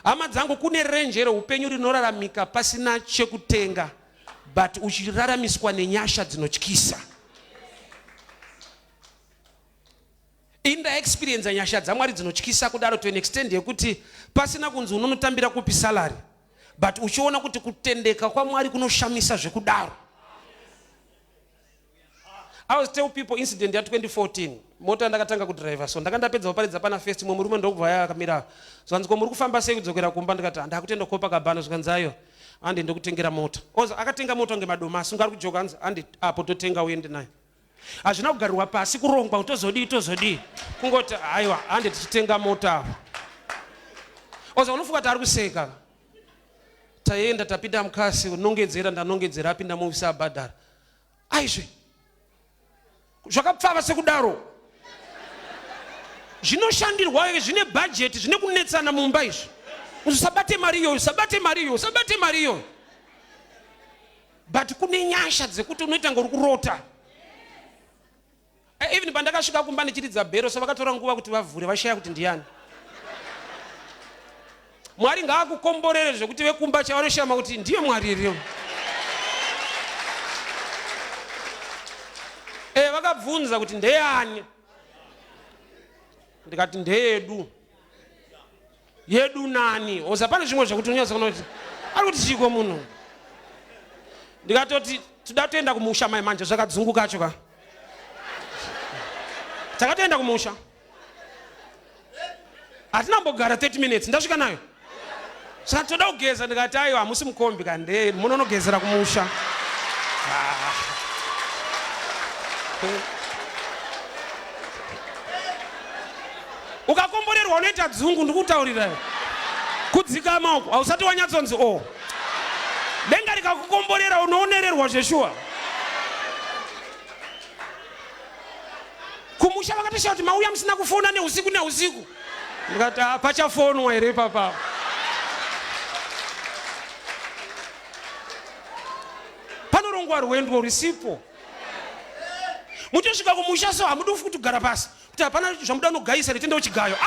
Hama dzangu kune renje reupenyu rinoraramika pasina chekutenga, but uchiraramiswa nenyasha dzinotyisa. Inda experience nyasha dzaMwari dzinotyisa kudaro to an extent yekuti pasina kunzi unonotambira kupi salary, but uchiona kuti kutendeka kwaMwari kunoshamisa zvekudaro. I was tell people incident ya 2014. Mota ndakatanga kudriver, so ndakandapedza kuparidza pana first mwe murume ndokubva yakamira. So anziko muri kufamba sei kudzokera kumba, ndikati ndakutenda kopa kabhana zvikanzayo andi ndokutengera mota. Oza akatenga mota ngemadomasi, ngari kujoka anzi andi apo totenga uende nayo. Hazvina kugarirwa pasi kurongwa utozodi kungoti aiwa andi tichitenga mota apo. Oza unofunga kuti ari kuseka. Taenda tapinda mukasi ndanongedzera apinda muvisa abhadhara. Aizve zvakapfava sekudaro. Zvinoshandirwa, zvine budget, zvine kunetsana mumba izvi. Usabate mariyo. But kune nyasha dzekuti unoita ngori kurota. Even pandakasvika kumba ndichiridza bhero, so vakatora nguva kuti vavhure, vashaya kuti ndiani. Mwari ngaakukomborere zvekuti vekumba chavanoshama kuti ndiye Mwari iriyo. Vakabvunza kuti ndeyani? Ndikati ndeyedu. Yedu nani? Oza pane zvimwe zvekuti unyaza kuti ari kuti chiko muno. Ndikatoti toda toenda kumusha mai manje zvakadzunguka acho ka. Takatoenda kumusha. Hatina mbogara 30 minutes ndasvika nayo. Saka toda kugeza ndikati aiwa hamusi mukombi kande munonogezera kumusha. Ukakomborerwa unoita dzungu ndikutaurira. Kudzika maoko hausati wanyatsonzi o. Denga rikakukomborera unoonererwa zveshuwa. Kumusha vakatosha kuti mauya musina kufona neusiku neusiku. Ndikati pachafonwa here papa. Panorongwa rwendo risipo. Muchosvika kumusha so hamudi kuti kugara pasi. Kuti hapana zvamuda kunogaisa retenda uchigayo.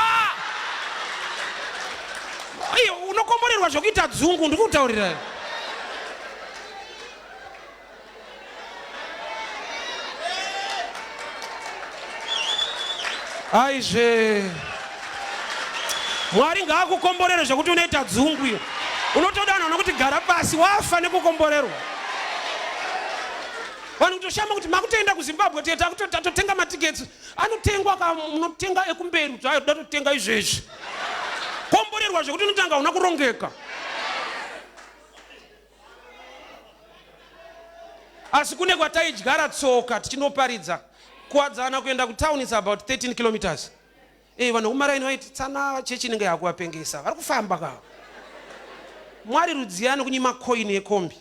Iyo unokomborerwa zvokuita dzungu ndikutaurira. Aizve. Mwari ngaakukomborere zvokuti unoita dzungu iyo. Unotodana nokuti gara pasi wafa nekukomborerwa. Vanhu kutoshama kuti makutoenda kuZimbabwe tatotenga matiketi. Anotengwa munotenga ekumberi toda totenga izvezvi. Komborerwa zvokuti unotanga una kurongeka. Asi kune kwataidyara tsoka tichinoparidza. Kuwadzana kuenda kutauni is about 13 kilometers. Vanhu kumaraini vaiti tsana chechi inenge yakuvapengesa. Vari kufamba ka. Mwari rudziyani kunyima coin yekombi.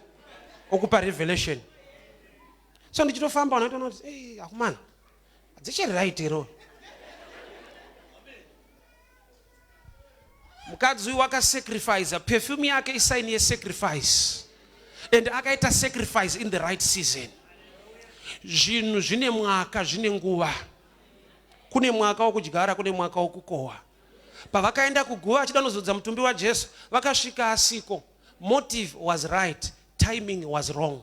Okupa revelation. So ndichitofamba unoita kuti akumana. Adzichiri right ero. Mukadzi uyu wakasacrifice, perfume yake isaini yesacrifice. And akaita sacrifice in the right season. Zvinhu zvine mwaka zvine nguva. Kune mwaka wokudyara kune mwaka wokukohwa. Pavakaenda kuguva achidanozodza mutumbi waJesu, vakasvika asiko. Motive was right, timing was wrong.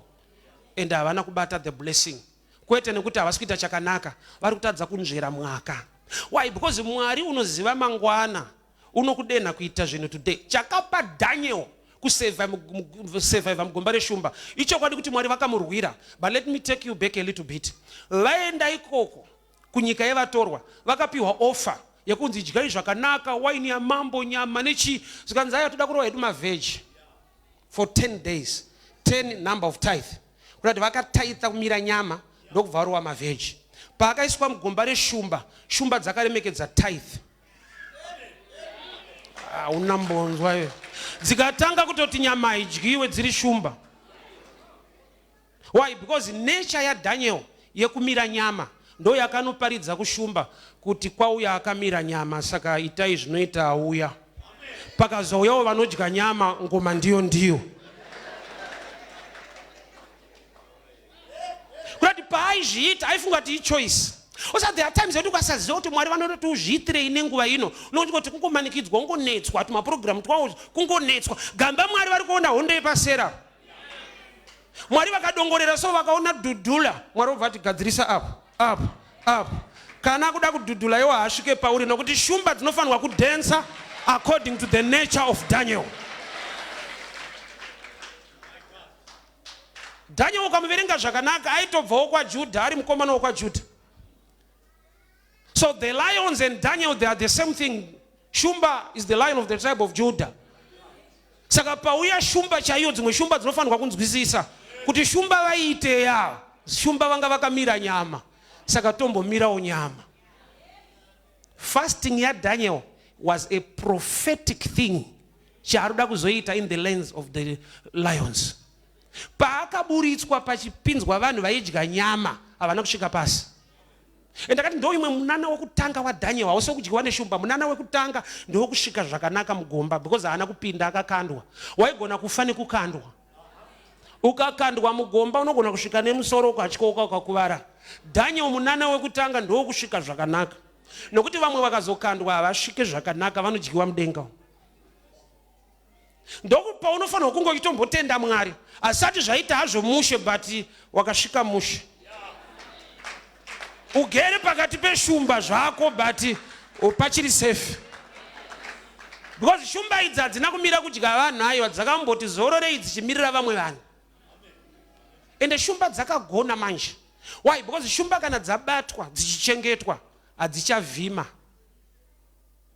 And havana kubata the blessing. Kwete nekuti havasi kuita chakanaka, vari kutadza kunzvera mwaka. Why? Because Mwari unoziva mangwana. Unokudenha kuita zvinhu today. Chakapa Daniel kusurvive mugomba reshumba. Icho kwadi kuti Mwari vakamurwira. But let me take you back a little bit. Vaenda ikoko kunyika yevatorwa, vakapiwa offer yekunzi idyai zvakanaka, waini yamambo, nyama nechi. Zikanzi aya toda kurova hedu maveji for 10 days. 10 number of tithe. Kuti vakataitha kumira nyama ndokubva varova maveji. Paakaiswa mugomba reshumba, shumba dzakaremekedza tithe. Unambonzwa iwe. Dzikatanga kutoti nyama idyiwe dziri shumba. Why? Because nature ya Daniel yekumira nyama ndo yakanoparidza kushumba kuti kwauya akamira nyama, saka itai zvinoita auya. Pakazouyawo vanodya nyama ngoma ndiyo. Kuti paaizviita aifunga kuti ichoice. Also there are times that ukasaziva kuti Mwari vanoti uzviitire nenguva ino. Unoti kuti kungomanikidzwa, ungonetswa, tumaprogramu twawo kungonetswa. Gamba Mwari vari kuona hondo yepasera. Mwari vakadongorera so vakaona dhudhula. Mwari obva ati gadzirisa up. Kana kuda kudhudhula iwo haasvike pauri nokuti shumba dzinofanirwa kudensa according to the nature of Daniel. Daniel ukamuverenga zvakanaka aitobvawo kwaJudha, ari mukomana wokwaJudha. So the lions and Daniel, they are the same thing. Shumba is the lion of the tribe of Judah. Saka pauya shumba chaiyo dzimwe shumba dzinofanirwa kunzwisisa kuti shumba vaite ya shumba vanga vakamira nyama, saka tombomirawo nyama. Fasting ya Daniel was a prophetic thing chaaruda kuzoita in the lens of the lions. Paakaburitswa pachipinzwa vanhu vaidya nyama havana kusvika pasi. Ndakati ndo imwe munana wokutanga wa Daniel hausi kudyiwa neshumba. Munana wekutanga ndo kusvika zvakanaka mugomba because haana kupinda akakandwa. Waigona kufa nekukandwa. Ukakandwa mugomba unogona kusvika nemusoro ukatyoka ukakuvara. Daniel munana wekutanga ndo kusvika zvakanaka. Nokuti vamwe vakazokandwa havasvike zvakanaka vanodyiwa mudenga. Ndokuti paunofanirwa kungoitombotenda Mwari. Asati zvaita hazvo mushe but wakasvika mushe. Ugere pakati peshumba zvako but pachiri safe. because shumba idzi hadzina kumira kudya vanhu aiwa, dzakamboti zororei dzichimirira vamwe vanhu. Ende shumba dzakagona manje. Why? Because shumba kana dzabatwa dzichichengetwa hadzichavhima.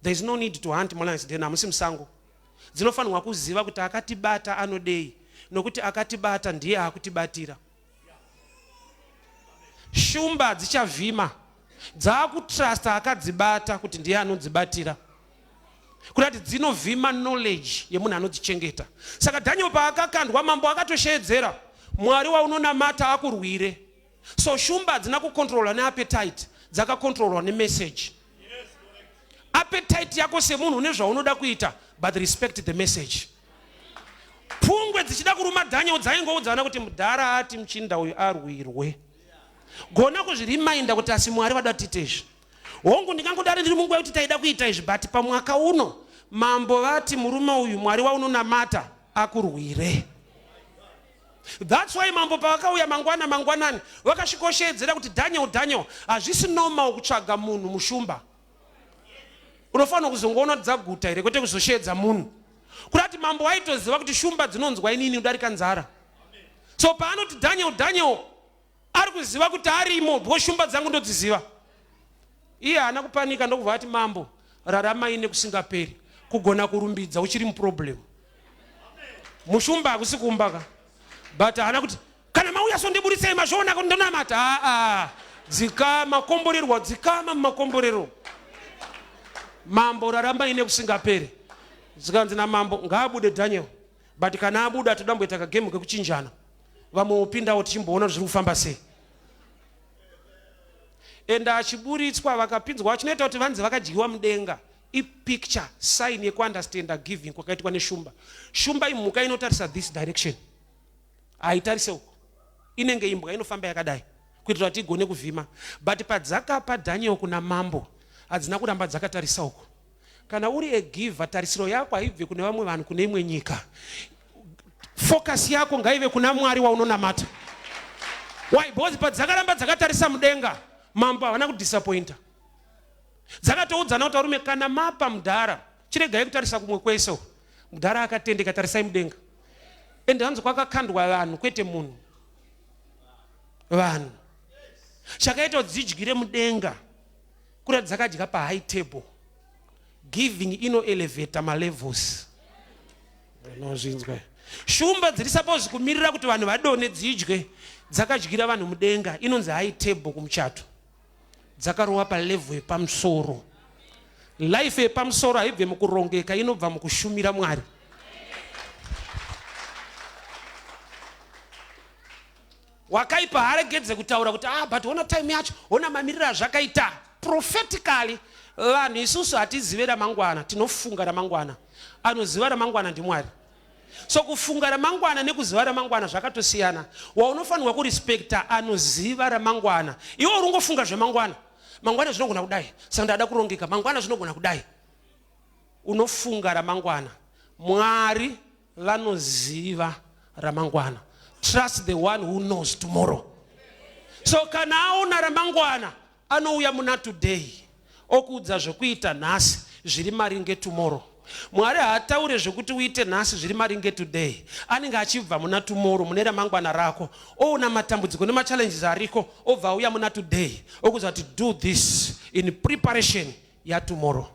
There is no need to hunt molans then hamusi musango. Dzinofanirwa kuziva kuti akatibata anodei, nokuti akatibata ndiye akutibatira. Shumba dzichavhima, dzakutrasta akadzibata kuti ndiye anodzibatira. Kuti dzinovhima knowledge yemunhu anodzichengeta. Saka Daniel paakakandwa mambo akatoshedzera, Mwari waunonamata akurwire. So shumba hadzina kukontrolwa neappetite, dzakakontrolwa nemessage. Appetite yako semunhu une zvaunoda kuita, but respect the message. Pungwe dzichida kuruma Daniel dzaingoudzana kuti mudhara ati muchinda uyu arwirwe. Gona kuzvirimainda kuti asi Mwari vada tiite izvi. Hongu ndingangodaro ndiri munguva yekuti taida kuita izvi, but pamwaka uno mambo vati murume uyu Mwari waunonamata akurwire. That's why mambo pavakauya mangwanani vakashikoshedzera kuti Daniel hazvisi normal kutsvaga munhu mushumba. Unofanira kuzongoona dzaguta here kwete kuzoshedza munhu. Kuti mambo waitoziva kuti shumba dzinonzwa inini kudarika nzara. So paanoti Daniel ari kuziva kuti arimo, bwo shumba dzangu ndodziziva. Iye haana kupanika ndokubva ati mambo raramai nekusingaperi, kugona kurumbidza uchiri muproblem. Mushumba hakusi kumbaka. But haana kuti kana mauya sondiburisei mazvoona kuti ndonamata. Dzikama komborerwa, dzikama mumakomborero. Mambo raramai nekusingaperi. Zikanzi namambo ngaabude Daniel, but kana abuda todamboita kagemu kekuchinjana. Vamwe opindawo tichimboona zviri kufamba sei. Enda achiburitswa vakapinzwa vachinoita kuti vanzi vakadyiwa mudenga. Picture sign yekuunderstanda giving kwakaitwa neshumba. Shumba imhuka inotarisa this direction, haitarise uko. Inenge imbwa inofamba yakadai kuitira kuti igone kuvhima. But padzakapa Daniel kuna mambo hadzina kuramba dzakatarisa uko. Kana uri a giver, tarisiro yako haibve kune vamwe vanhu kune imwe nyika. Focus yako ngaive kuna Mwari waunonamata. Why? Because padzakaramba dzakatarisa mudenga, mambo havana kudisappointa. Dzakatoudzana kuti varume kana mapa mudhara, chiregai kutarisa kumwe kwese. Mudhara akatendeka, tarisai mudenga. Ende hanzi kwakakandwa vanhu kwete munhu. Vanhu. Chakaita kuti dzidyire mudenga, kuti dzakadya pa high table. Giving ino elevate ma levels. Nozvinzwa. Shumba dziri suppose kumirira kuti vanhu vadone dzidye, dzakadyira vanhu mudenga, inonzi high table kumuchato. Dzakarowa pa level yepamusoro. Life yepamusoro haibve mukurongeka, inobva mukushumira Mwari. Wakaipa haregedze kutaura kuti but ona time yacho, ona mamirira zvakaita. Prophetically vanhu isusu hatizive ramangwana, tinofunga ramangwana. Anoziva ramangwana ndiMwari. So kufunga ramangwana nekuziva ramangwana zvakatosiyana. Waunofanirwa kurespekta anoziva ramangwana. Iwe urungofunga zvemangwana. Mangwana zvinogona kudai, saka ndada kurongeka. Mangwana zvinogona kudai. Unofunga ramangwana. Mwari vanoziva ramangwana. Trust the one who knows tomorrow. So kana aona ramangwana, anouya muna today. Okudza zvekuita nhasi zviri maringe tomorrow. Mwari haataure zvekuti uite nhasi zviri maringe today. Anenge achibva muna tomorrow, mune ramangwana rako. Oona matambudziko nemachallenges ariko, obva auya muna today. Okudza kuti do this in preparation ya tomorrow.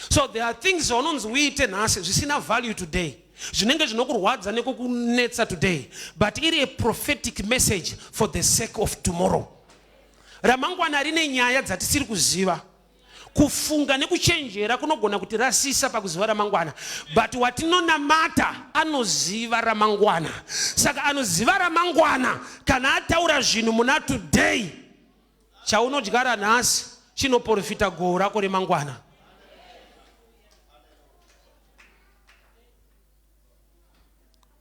So there are things zvaunonzi uite nhasi zvisina value today. Zvinenge zvinokurwadza nekukunetsa today. But iri a prophetic message for the sake of tomorrow. Ramangwana rine nyaya dzatisiri kuziva. Kufunga nekuchenjera kunogona kuti rasisa pakuziva ramangwana. But watinonamata anoziva ramangwana. Saka anoziva ramangwana kana ataura zvinhu muna today, chaunodyara nhasi chinoprofita goho rako remangwana.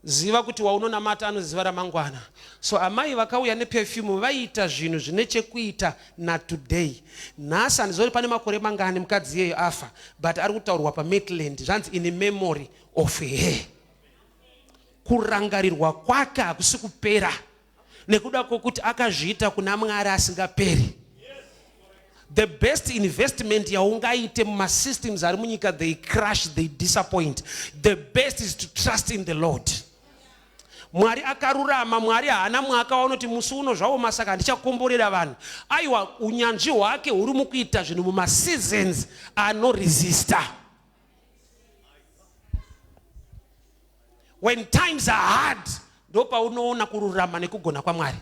Ziva kuti waunonamata anoziva ramangwana. So amai vakauya neperfume vaita zvinhu zvine chekuita na today. Nhasi handizori pane makore mangani mukadzi yeyo afa, but ari kutaurwa pa Maitland, zvanzi in memory of her. Kurangarirwa kwake hakusi kupera nekuda kwokuti akazviita kuna Mwari asingaperi. The best investment yaungaite mumasystems ari munyika, they crash, they disappoint. The best is to trust in the Lord. Mwari akarurama, Mwari haana mwaka waunoti musi uno zvavo masaka handichakomborera vanhu. Aiwa, unyanzvi hwake huri mukuita zvinhu mumaseasons anoresista. When times are hard, ndopa unoona kururama nekugona kwaMwari.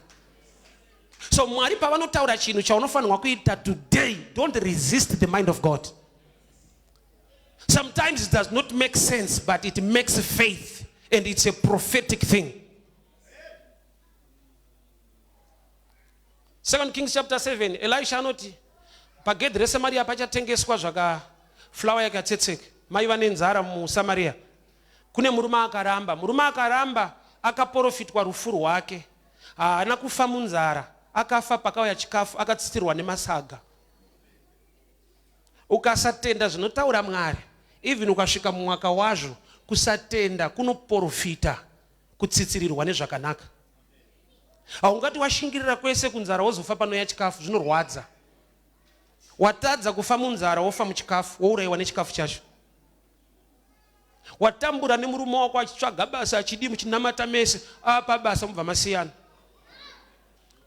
So Mwari pavanotaura chinhu chaunofanirwa kuita today, don't resist the mind of God. Sometimes it does not make sense, but it makes faith, and it's a prophetic thing. 2 Kings chapter 7, Elisha anoti pagedhi reSamaria pachatengeswa zvaka flour yakatsetseka, mai vane nzara muSamaria. Kune murume akaramba akaprofitwa rufu rwake, haana kufa munzara, akafa pakauya chikafu, akatsitirwa nemasaga. Ukasatenda zvinotaura Mwari, even ukasvika mumwaka wazvo, kusatenda kunoprofita kutsitsirirwa nezvakanaka. Haungati washingirira kwese kunzara wozofa panouya chikafu, zvinorwadza. Watadza kufa munzara wofa muchikafu, wourayiwa nechikafu chacho. Watambura nemurume wako achitsvaga basa achidi muchinamata mese, apa basa mubva masiyana.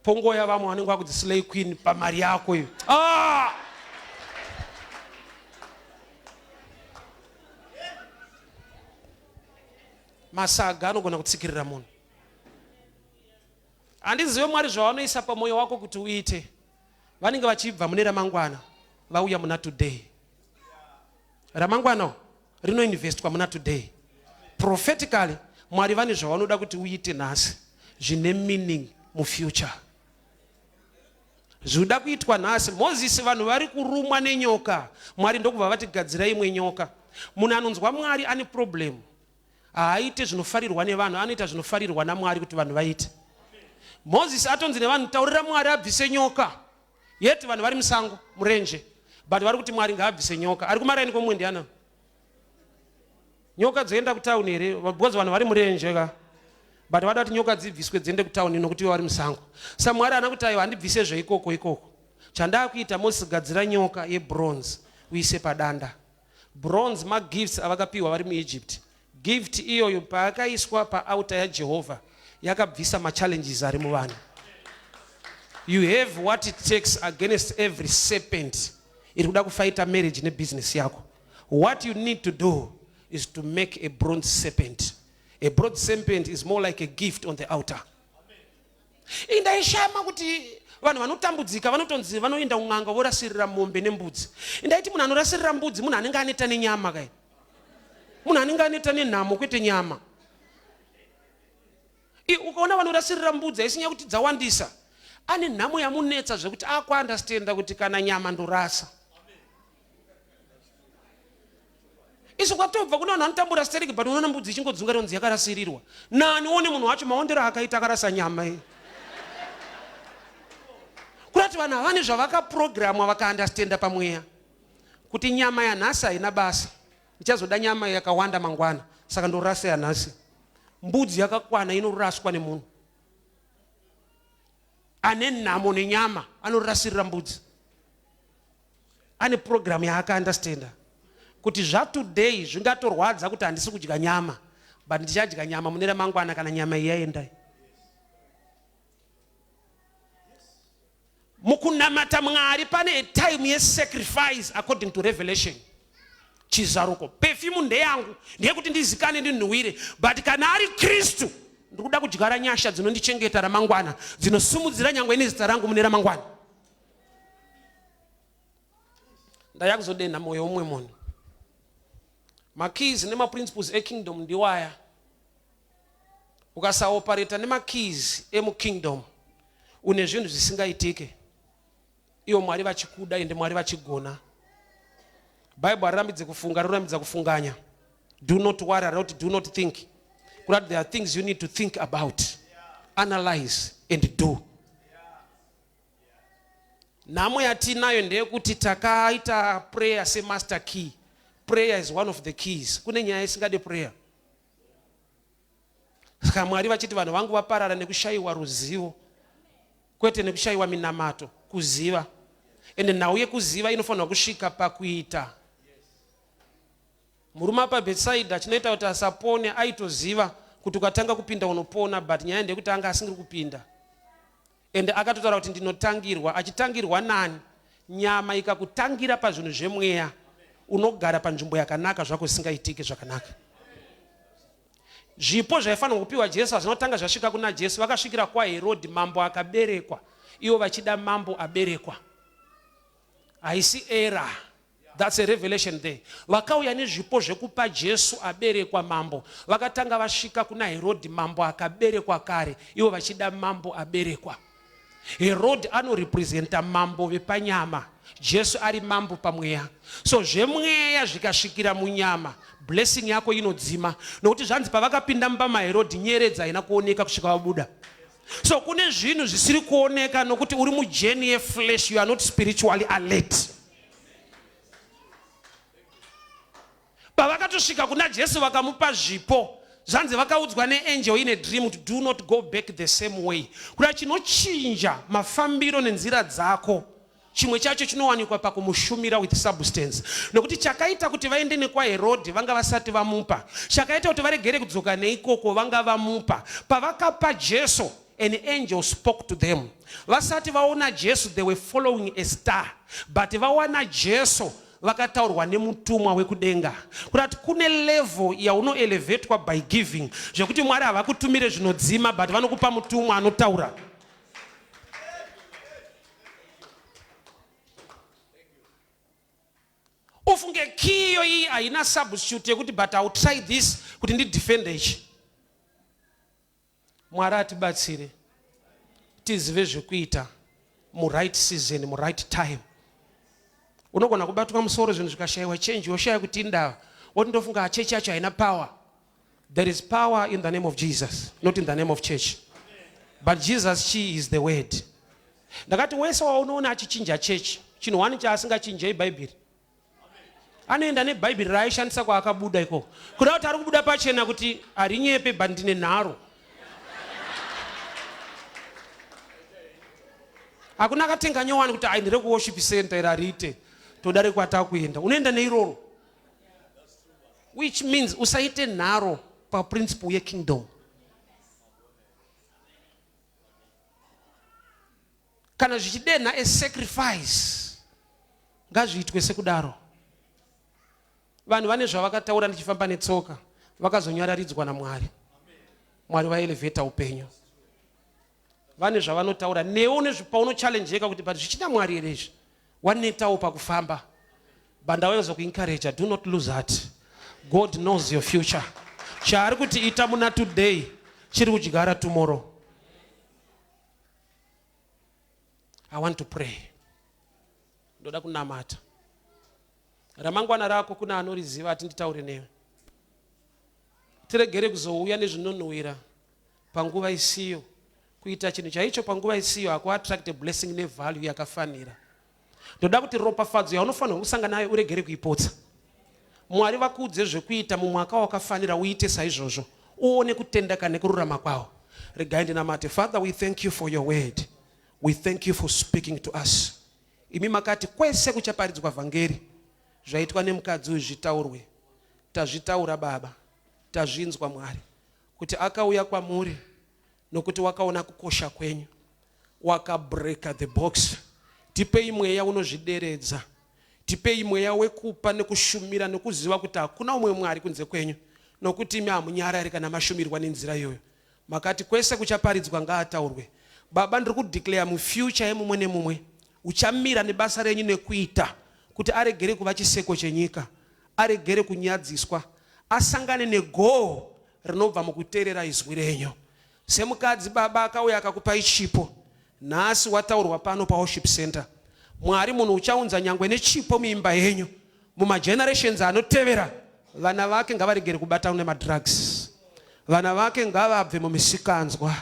Pongoya vamwe vanenge vakudzi slay queen pamari yako iyo. Masaga anogona kutsikirira munhu. Handizive Mwari zvavanoisa pamwoyo wako kuti uite. Vanenge vachibva mune ramangwana, vauya muna today. Ramangwana rinoinvestwa muna today. Prophetically, Mwari vane zvavanoda kuti uite nhasi, zvine meaning mufuture. Zvoda kuitwa nhasi. Moses vanhu vari kurumwa nenyoka, Mwari ndokubva vatigadzira imwe nyoka. Munhu anonzwa Mwari ane problem, haaite zvinofarirwa nevanhu, anoita zvinofarirwa naMwari kuti vanhu vaite. Moses atonzi nevanhu, taurira Mwari abvise nyoka. Yeti vanhu vari musango murenje, but vari kuti Mwari ngaabvise nyoka. Ari kumaraini kwomwe ndiana? Nyoka dzoenda kutauni here, because vanhu vari murenje ka. But vada kuti nyoka dzibviswe dziende kutauni nokuti vari musango. Sa Mwari ana kuti aiwa handibvise zveikoko ikoko. Chandaa kuita Moses, gadzira nyoka yebronze uise padanda. Bronze magifts avakapiwa vari muEgypt. Gift iyoyo paakaiswa paauta yaJehovha yakabvisa machallenges ari muvanhu. You have what it takes against every serpent. Iri kuda kufighta marriage nebusiness yako. What you need to do is to make a bronze serpent. A bronze serpent is more like a gift on the altar. Indaishama kuti vanhu vanotambudzika vanotonzi vanoenda kun'anga vorasirira mombe nembudzi. Indaiti munhu anorasirira mbudzi munhu anenge aneta nenyama kai. Munhu anenge aneta nenhamo kwete nyama. Ukaona vanorasirira mbudzi haisinya kuti dzawandisa, ane nhamo yamunetsa zvekuti akuandastenda kuti kana nyama ndorasa. Isu kwatobva kuna vanhu vanotambura stereki, but unoona mbudzi ichingodzunga ronzi yakarasirirwa. Nani one munhu wacho maondero akaita akarasa nyama iyi. Kurati vanhu havane zvavakaprogramwa vakaandastenda pamweya kuti nyama yanhasi haina basa, ichazoda nyama yakawanda mangwana, saka ndorasa yanhasi. Mbudzi yakakwana inoraswa nemunhu ane nhamo nenyama, anorasirira mbudzi. Ane program yaakaandastenda kuti zvatoday zvingatorwadza kuti handisi kudya nyama, but ndichadya nyama mune ramangwana kana nyama iyi yaenda. Mukunamata Mwari pane time yesacrifice according to Revelation. Chizaruko perfume ndeyangu ndeyekuti ndizikane ndinhuwire, but kana ari Kristu ndikuda kudyara nyasha dzinondichengeta ramangwana, dzinosumudzira nyangwe nezita rangu mune ramangwana. Ndaya kuzodenda moyo umwe munhu. Makeys nemaprinciples ekingdom ndiwaya. Ukasaoperata nemakeys emukingdom une zvinhu zvisingaitike. Iyo Mwari vachikuda ende Mwari vachigona. Bible harambidze kufunga, rorambidza kufunganya. Do not worry, do not think. But there are things you need to think about, analyze and do. Namo yatinayo ndeyekuti takaita prayer se master key. Prayer is one of the keys. Kune nyaya isingade prayer. Saka Mwari vachiti vanhu vangu vaparara nekushayiwa ruzivo, kwete nekushayiwa minamato, kuziva. ende nhau yekuziva inofanirwa kusvika pakuita. Murume paBhetsaida chinoita kuti asapone aitoziva kuti ukatanga kupinda unopona, but nyaya ndekuti anga asingiri kupinda. Ende akatotaura kuti ndinotangirwa. Achitangirwa nani? Nyama ikakutangira pazvinhu zvemweya, unogara panzvimbo yakanaka zvako zvisingaitike zvakanaka. Zvipo zvaifanirwa kupiwa Jesu hazvinotanga zvasvika kuna Jesu. Vakasvikira kwaHerodhi, mambo akaberekwa, ivo vachida mambo aberekwa. Haisi era. That's a revelation there. Vakauya nezvipo zvekupa Jesu aberekwa mambo. Vakatanga vasvika kuna Herodhi, mambo akaberekwa kare, ivo vachida mambo aberekwa. Herodhi anorepresenta mambo vepanyama, Jesu ari mambo pamweya. So zvemweya zvikasvikira munyama, blessing yako inodzima. Nokuti zvanzi pavakapinda mumba maHerodhi, nyeredzi haina kuoneka kusvika vabuda. So kune zvinhu zvisiri kuoneka nokuti uri mujeni yeflesh, you are not spiritually alert. Pavakatosvika kuna Jesu vakamupa zvipo, zvanzi vakaudzwa neangel in a dream to do not go back the same way. Kuda chinochinja mafambiro nenzira dzako, chimwe chacho chinowanikwa pakumushumira with substance. Nokuti chakaita kuti vaende nekwaHerodhi vanga vasati vamupa, chakaita kuti varegere kudzoka neikoko vanga vamupa. Pavakapa Jesu, an angel spoke to them. Vasati vaona Jesu, they were following a star, but vawana Jesu vakataurwa nemutumwa wekudenga. Kuti kune level yaunoelevetwa by giving, zvekuti Mwari havakutumire zvinodzima, but vanokupa mutumwa anotaura. Ufunge kiyo hii haina substitute yekuti but I will try this kuti ndidefende ichi. Mwari atibatsire tizive zvekuita mu right season, mu right time. Unogona kubatwa musoro zvinhu zvikashayiwa change, woshaya kuti ndava, woti ndofunga chechi yacho haina power. There is power in the name of Jesus, not in the name of church. But Jesus, she is the word. Ndakati wese waunoona achichinja chechi, chinhu wani chaasingachinjei Bhaibheri. Anoenda neBhaibheri raaishandisa kwaakabuda iko. Kuda kuti ari kubuda pachena kuti harinyepe but ndine nharo. Hakuna akatenga nyowani kuti ndiri kuworship center rarite todare kwatakuenda. Unoenda neiroro. Which means usaite nharo pa principle ye kingdom. Kana zvichidena a sacrifice, ngazviitwe sekudaro. Vanhu vane zvavakataura ndichifamba netsoka, vakazonyararidzwa naMwari. Mwari vaelevheta upenyu. Vane zvavanotaura, newo nezvipaunochallengeka kuti but zvichida Mwari here izvi. Wanetawo pakufamba. But ndaweza kuencourage, do not lose heart. God knows your future. Chaari kuti ita muna today, chiri kudyara tomorrow. I want to pray. Ndoda kunamata. Ramangwana rako kuna anoriziva ati nditaure newe. Tiregere kuzouya nezvinonhuwira panguva isiyo. Kuita chinhu chaicho panguva isiyo hakuattract blessing nevalue yakafanira. Ndoda kuti ropafadzo yaunofanirwa kusangana nayo uregere kuipotsa. Mwari vakuudze zvekuita mumwaka wakafanira uite saizvozvo. Uone kutendeka nekururama kwawo. Regai ndinamate. Father, we thank you for your word. We thank you for speaking to us. Imi makati kwese kuchaparidzwa vhangeri zvaitwa nemukadzi uyu zvitaurwe. Tazvitaura Baba, tazvinzwa Mwari, kuti akauya kwamuri nokuti wakaona kukosha kwenyu, wakabreka the box. Tipei mweya unozvideredza, tipei mweya wekupa nekushumira nekuziva kuti hakuna umwe Mwari kunze kwenyu, nokuti imi hamunyarari kana mashumirwa nenzira iyoyo. Makati kwese kuchaparidzwa ngaataurwe. Baba, ndiri kudeclare mu future yemumwe nemumwe uchamira nebasa renyu nekuita kuti aregere kuva chiseko chenyika, aregere kunyadziswa, asangane negoo rinobva mukuteerera izwi renyu. Semukadzi Baba akauya akakupa ichipo, nhasi wataurwa pano paworship center. Mwari, munhu uchaunza nyangwe nechipo muimba yenyu mumagenerations anotevera. Vana vake ngavaregere kubata nemadrugs, vana vake ngavabve mumisikanzwa,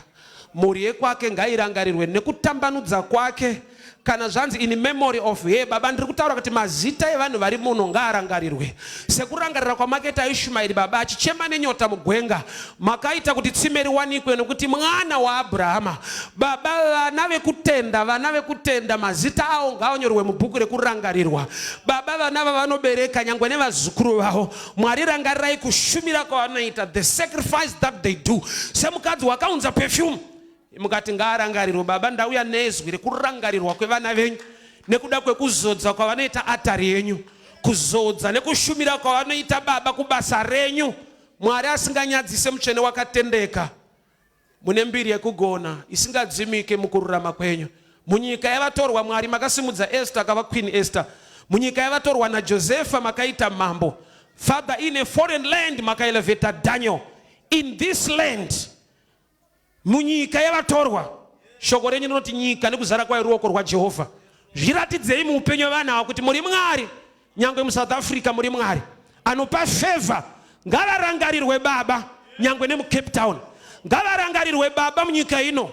mhuri yekwake ngairangarirwe nekutambanudza kwake kana zvanzi in memory of her. Baba ndiri kutaura kuti mazita evanhu vari muno ngaarangarirwe. Sekurangarira kwamakaita Ishumaeri baba achichema nenyota mugwenga, makaita kuti tsime riwanikwe nokuti mwana waAbhurahama. Baba vana vekutenda mazita avo ngaonyorwe mubhuku rekurangarirwa. Baba vana vavanobereka nyangwe nevazukuru vavo, Mwari rangarirai kushumira kwavanoita, the sacrifice that they do. Semukadzi wakaunza perfume, mukati ngaarangarirwe. Baba ndauya nezwi rekurangarirwa kwevana venyu nekuda kwekuzodza kwavanoita atari yenyu, kuzodza nekushumira kwavanoita baba kubasa renyu. Mwari asinganyadzise mutsvene wakatendeka, mune mbiri yekugona isingadzimike mukururama kwenyu. Munyika yavatorwa Mwari makasimudza Esther akava Queen Esther. Munyika yavatorwa naJosefa makaita mambo. Father, in a foreign land makaelevata Daniel. In this land munyika yavatorwa, shoko renyu rinoti nyika nekuzara kwayo ruoko rwaJehovha. Zviratidzei muupenyu hwevana ava kuti muri Mwari. Nyangwe muSouth Africa muri Mwari anopa favor. Ngavarangarirwe baba nyangwe nemuCape Town. Ngavarangarirwe baba munyika ino.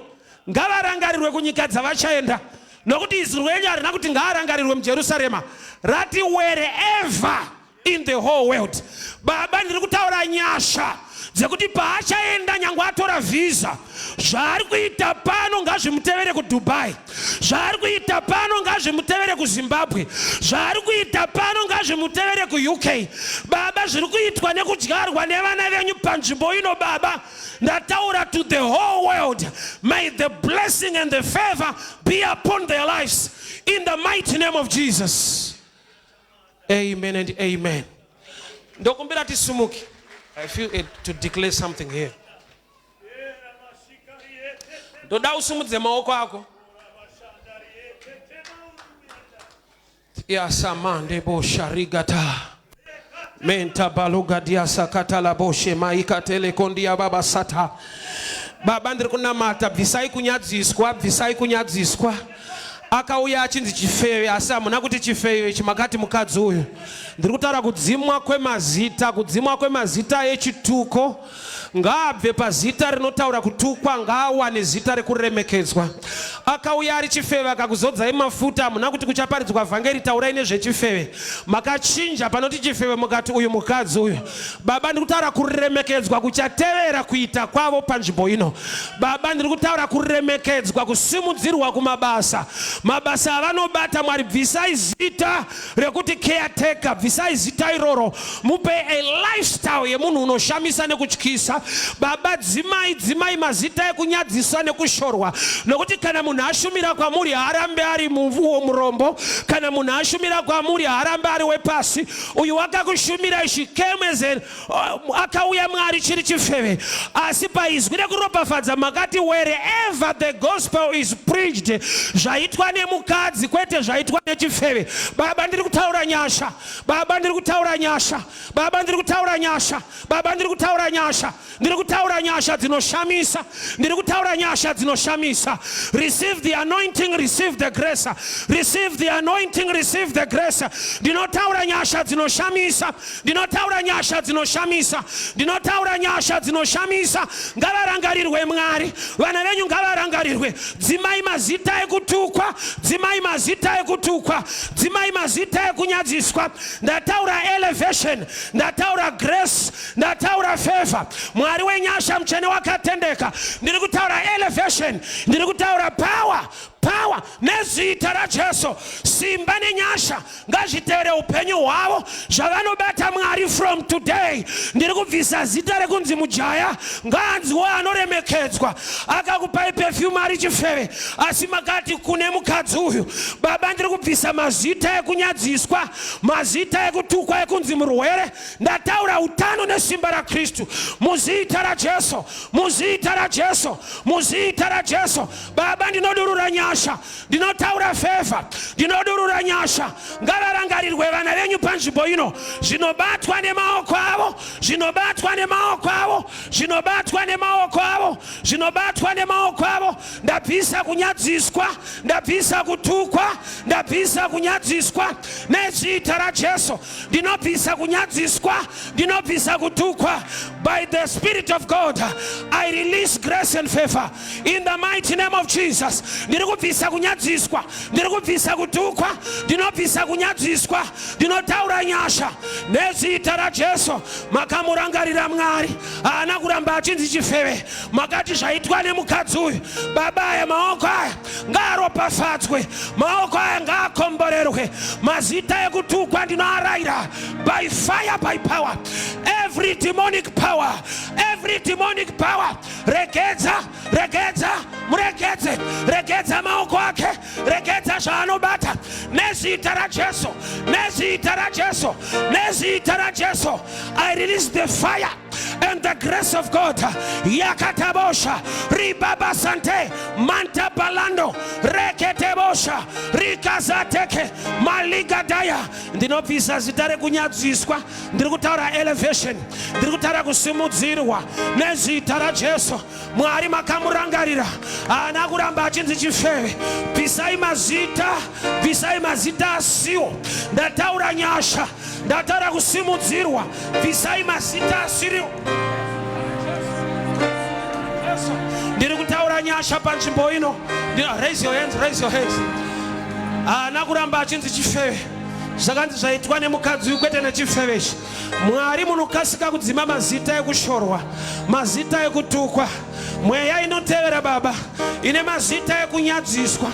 Ngavarangarirwe kunyika dzavachaenda, nokuti izwi renyu harina kuti ngaarangarirwe muJerusarema, rati wherever in the whole world. Baba ndiri kutaura nyasha dzekuti paachaenda nyangwe atora visa, zvaari kuita pano ngazvimutevere kuDubai, zvaari kuita pano ngazvimutevere kuZimbabwe, zvaari kuita pano ngazvimutevere kuUK. Baba zviri kuitwa nekudyarwa nevana venyu panzvimbo ino baba, ndataura to the whole world, may the blessing and the favor be upon their lives in the mighty name of Jesus. Amen and amen. Ndokumbira tisumuke. I feel it to declare something here. Ndoda usumudze maoko ako. Ya samande bo sharigata. Menta baluga dia sakata la boshe maika telekondia baba sata. Baba ndiri kunamata bvisai kunyadziswa, bvisai kunyadziswa. Akauya achinzi chifewe, asi hamuna kuti chifewe ichi makati mukadzi uyu. Ndiri kutaura kudzimwa kwemazita echituko ngaabve pazita rinotaura kutukwa, ngaawane zita rekuremekedzwa. Akauya ari chifewe akakuzodzai mafuta, hamuna kuti kuchaparidzwa vhangeri taurai nezvechifewe. Makachinja panoti chifewe mukati uyu mukadzi uyu. Baba ndiri kutaura kuremekedzwa kuchatevera kuita kwavo panzvimbo ino. Baba ndiri kutaura kuremekedzwa, kusimudzirwa kumabasa. Mabasa avanobata Mwari, bvisai zita rekuti caretaker, bvisai zita iroro, mupe a lifestyle yemunhu unoshamisa nekutyisa. Baba dzimai mazita ekunyadziswa nekushorwa, nokuti kana munhu ashumira kwamuri haarambe ari murombo, kana munhu ashumira kwamuri haarambe ari wepasi. Uyu wakakushumira ichi kemezen akauya Mwari chiri chifeve, asi paizwi rekuropafadza makati wherever the gospel is preached, zvaitwa nemukadzi kwete zvaitwa nechifeve. Baba ndiri kutaura nyasha, baba ndiri kutaura nyasha, baba ndiri kutaura nyasha, baba ndiri kutaura nyasha, ndiri kutaura nyasha dzinoshamisa, ndiri kutaura nyasha dzinoshamisa. Receive the anointing, receive the grace, receive the anointing, receive the grace. Ndinotaura nyasha dzinoshamisa, ndinotaura nyasha dzinoshamisa, ndinotaura nyasha dzinoshamisa. Ngavarangarirwe Mwari, vana venyu ngavarangarirwe. Dzimai mazita ekutukwa, dzimai mazita ekutukwa, dzimai mazita ekunyadziswa. Ndataura elevation, ndataura grace, ndataura favor. Mwari wenyasha mchene wakatendeka, ndiri kutaura elevation, ndiri kutaura power nezita raJesu. Simba nenyasha ngazvitevere upenyu hwavo zvavanobata Mwari from today. Ndiri kubvisa zita rekunzi mujaya ngaanziwo anoremekedzwa. Akakupai perfume ari chifeve, asi makati kune mukadzi uyu. Baba ndiri kubvisa mazita ekunyadziswa, mazita ekutukwa ekunzi murwere. Ndataura utano nesimba raKristu muzita raJesu, muzita raJesu, muzita raJesu. Baba ndinodurura nyasha, ndinotaura favor, ndinodurura nyasha. Ngavarangarirwe vana venyu panzvimbo ino, zvinobatwa nemaoko avo, zvinobatwa nemaoko avo, zvinobatwa nemaoko avo, zvinobatwa nemaoko avo. Ndabvisa kunyadziswa, ndabvisa kutukwa, ndabvisa kunyadziswa nezita raJesu. Ndinobvisa kunyadziswa, ndinobvisa kutukwa. By the Spirit of God, I release grace and favor in the mighty name of Jesus. Ndirikubvisa kunyadziswa, ndirikubvisa kutukwa, ndinobvisa kunyadziswa, ndinotaura nyasha nezita raJesu. Makamurangarira Mwari, haana kuramba achinzi chifeve. Makati zvaitwa nemukadzi uyu. Baba aya, maoko aya ngaaropafadzwe, maoko aya ngaakomborerwe. Mazita ekutukwa ndinoarayira by fire, by power. Every demonic power, every demonic power, regedza, regedza, muregedze, regedza maoko ake, regedza zvaanobata nezita raJesu, nezita raJesu, nezita raJesu. I release the fire and the grace of God. Yakatabosha, ribaba sante, manta balando, reketebosha, rikazateke, maligadaya. Ndinobvisa zita rekunyadziswa, ndirikutaura elevation, ndirikutaura kusimudzirwa nezita raJesu. Mwari makamurangarira, haana kuramba achinzi chifeve. Bvisai mazita, bvisai mazita asiwo. Ndataura nyasha, ndataura kusimudzirwa. Bvisai mazita asiriwo. Ndiri kutaura nyasha panzvimbo ino. Raise your hands, raise your hands. Haana kuramba achinzi chifeve. Zvakanzi zvaitwa nemukadzi uyu, kwete nechifevechi. Mwari munokasika kudzima mazita ekushorwa, mazita ekutukwa. Mweya inotevera Baba ine mazita ekunyadziswa.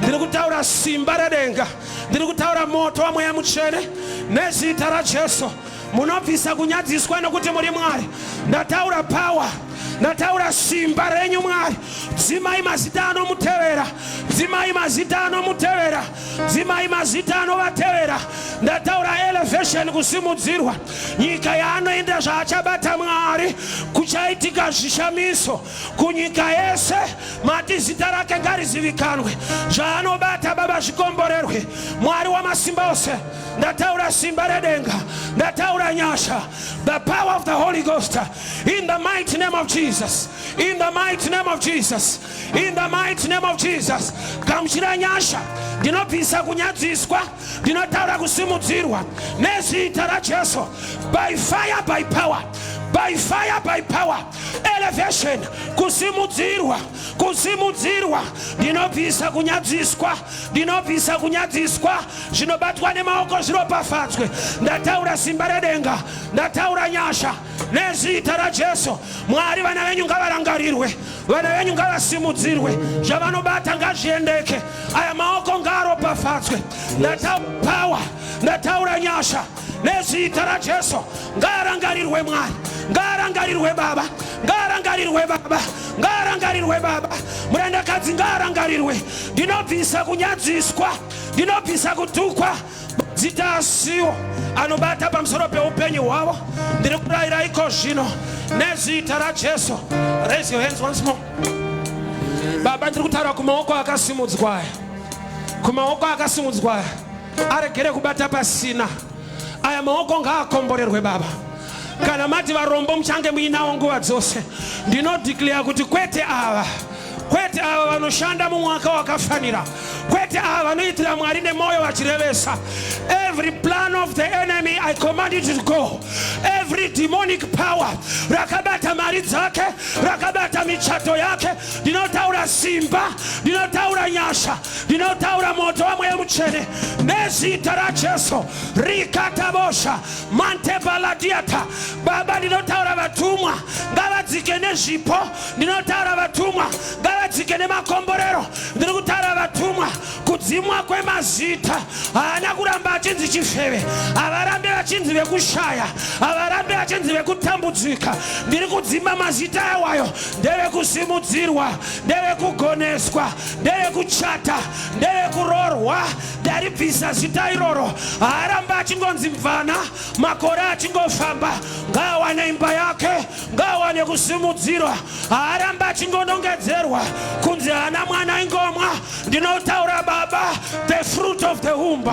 Ndiri kutaura simba redenga, ndiri kutaura moto wamweya mutsvene nezita raJesu. Munobvisa kunyadziswa nokuti muri Mwari. Ndataura power, ndataura simba renyu Mwari. Dzimai mazita anomutevera, dzimai mazita anomutevera, dzimai mazita anovatevera. Ndataura elevation, kusimudzirwa. Nyika yaanoenda zvaachabata Mwari, kuchaitika zvishamiso kunyika yese. Mati zita rake ngarizivikanwe, zvaanobata Baba zvikomborerwe. Mwari wamasimba ose, ndataura simba redenga, ndataura nyasha, the power of the Holy Ghost, in the mighty name of Jesus, in the mighty name of Jesus, in the mighty name of Jesus. Gamuchira nyasha, ndinobvisa kunyadziswa, ndinotaura kusimudzirwa nezita raJesu. By fire, by power, by fire, by power. Elevation, kusimudzirwa, kusimudzirwa. Ndinobvisa kunyadziswa, ndinobvisa kunyadziswa. Zvinobatwa nemaoko zviropafadzwe. Ndataura simba redenga, ndataura nyasha nezita raJesu. Mwari, vana venyu ngavarangarirwe, vana venyu ngavasimudzirwe. Zvavanobata ngazviendeke, aya maoko ngaaropafadzwe. Ndataura power, ndataura nyasha nezita raJesu. Ngaarangarirwe Mwari, ngaarangarirwe Baba, ngaarangarirwe Baba, ngaarangarirwe Baba. Murandakadzi ngaarangarirwe. Ndinobvisa kunyadziswa, ndinobvisa kutukwa. Zita asiwo anobata pamusoro peupenyu hwavo. Ndiri kurayira iko zvino nezita raJesu. Raise your hands once more. Baba, ndiri kutaura kumaoko akasimudzwa, kumaoko akasimudzwa, aregere kubata pasina. Aya maoko ngaakomborerwe Baba. Kana mati varombo muchange muinawo nguva dzose, ndinodeclare kuti kwete ava, kwete ava vanoshanda mumwaka wakafanira, kwete ava vanoitira Mwari nemoyo vachirevesa. Every plan of the enemy, I command you to go. Every demonic power rakabata mari dzake, rakabata michato yake, ndinotaura simba, ndinotaura nyasha, ndinotaura moto wamweya mutsvene nezita raJesu. Rikatabosha mante baladiata. Baba, ndinotaura vatumwa ngavadzike nezvipo, ndinotaura vatumwa ngavadzike nemakomborero, ndiri kutaura vatumwa kudzimwa kwemazita. Haana kuramba achinzi chifeve, havarambe vachinzi vekushaya, havarambe vachinzi vekutambudzika. Ndiri kudzima mazita awayo, ndevekusimudzirwa, ndevekugoneswa, ndevekuchata, ndevekurorwa. Ndaribvisa zita iroro. Haaramba achingonzi mvana, makore achingofamba. Ngawane imba yake, ngawane kusimudzirwa. Haaramba achingonongedzerwa kunzi hana mwana ingomwa. Ndinotaura Baba, the fruit of the womb,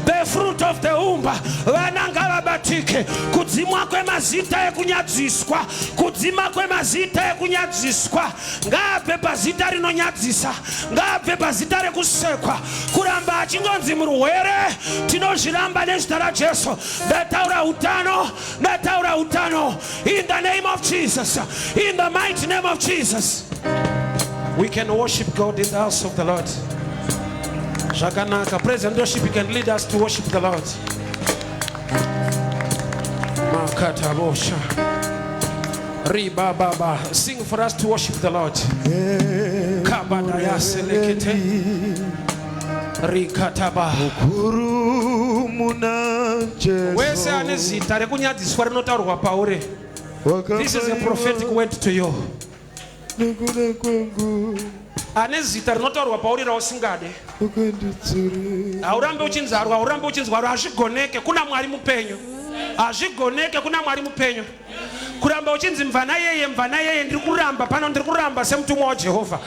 the fruit of the womb. Vana ngavaba ngakubatike kudzimwa kwemazita ekunyadziswa, kudzima kwemazita ekunyadziswa ngaabve pazita rinonyadzisa, ngaabve pazita rekusekwa, kuramba achingonzi murwere tinozviramba nezita raJesu. Ndataura utano, ndataura utano in the name of Jesus, in the mighty name of Jesus. We can worship God in the house of the Lord. Zvakanaka. Praise and worship, you can lead us to worship the Lord. Makatabosha. Riba baba. Sing for us to worship the Lord. Kabadaya selekete. Rikataba. Wese anezita rekunyadziswa rinotaurwa pauri. This is a prophetic word to you. Anezita rinotaurwa pauri rausingade. Haurambe uchinzarwa, haurambe uchinzwarwa, hazvigoneke kuna Mwari mupenyu. Hazvigoneke kuna Mwari mupenyu. Kuramba uchinzi mvana yeye ndiri kuramba pano, ndiri kuramba semutumwa waJehovha.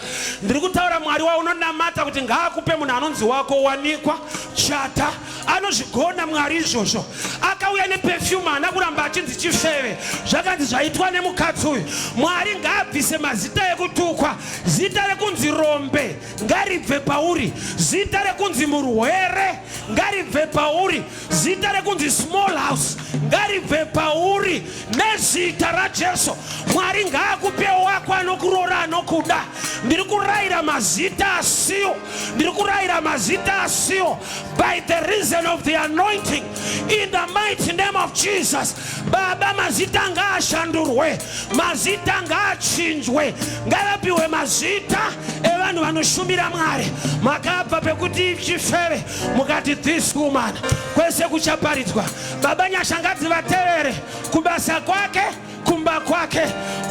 Ndiri kutaura Mwari waunonamata kuti ngaakupe munhu anonzi wako wanikwa chata anozvigona Mwari izvozvo. Akauya neperfume haana kuramba achinzi chifeve, zvakanzi zvaitwa nemukadzi uyu. Mwari ngaabvise mazita ekutukwa, zita rekunzi rombe ngaribve pauri, zita rekunzi murwere ngaribve pauri, zita rekunzi small house ngaribve pauri nezita raJesu. Mwari ngaakupewo wako anokurora anokuda. Ndiri kurayira mazita asiyo, ndiri kurayira mazita asiyo by the reason of the anointing in the mighty name of Jesus. Baba, mazita ngaashandurwe, mazita ngaachinjwe, ngarapiwe mazita evanhu vanoshumira Mwari. Makabva pekuti chifeve mukati this woman kwese kuchaparidzwa. Baba, nyasha ngadzivatevere kubasa kwake, kumba kwake,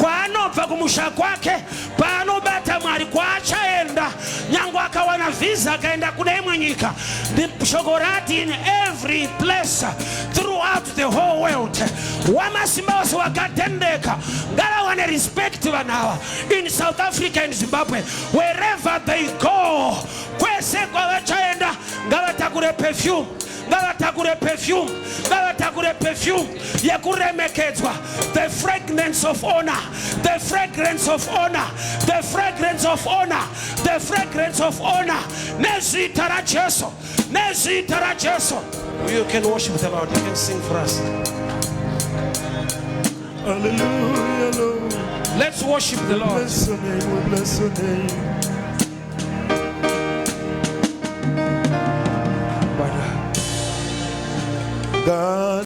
kwaanobva kumusha kwake, paanobata Mwari, kwaachaenda nyangu akawana visa akaenda kune imwe nyika. Shoko rati in every place throughout the whole world. Wamasimba wose wakatendeka ngavawane respect vanava in South Africa and Zimbabwe, wherever they go. Kwese kwavachaenda ngavatakure perfume, ngavatakure perfume, ngavatakure perfume yekuremekedzwa, the fragrance of honor, the fragrance of honor, the fragrance of honor, the fragrance of honor. Nezita raJesu, nezita raJesu. You can worship the Lord, you can sing for us. Hallelujah, Lord. Let's worship the Lord. Bless your name, we bless your name. God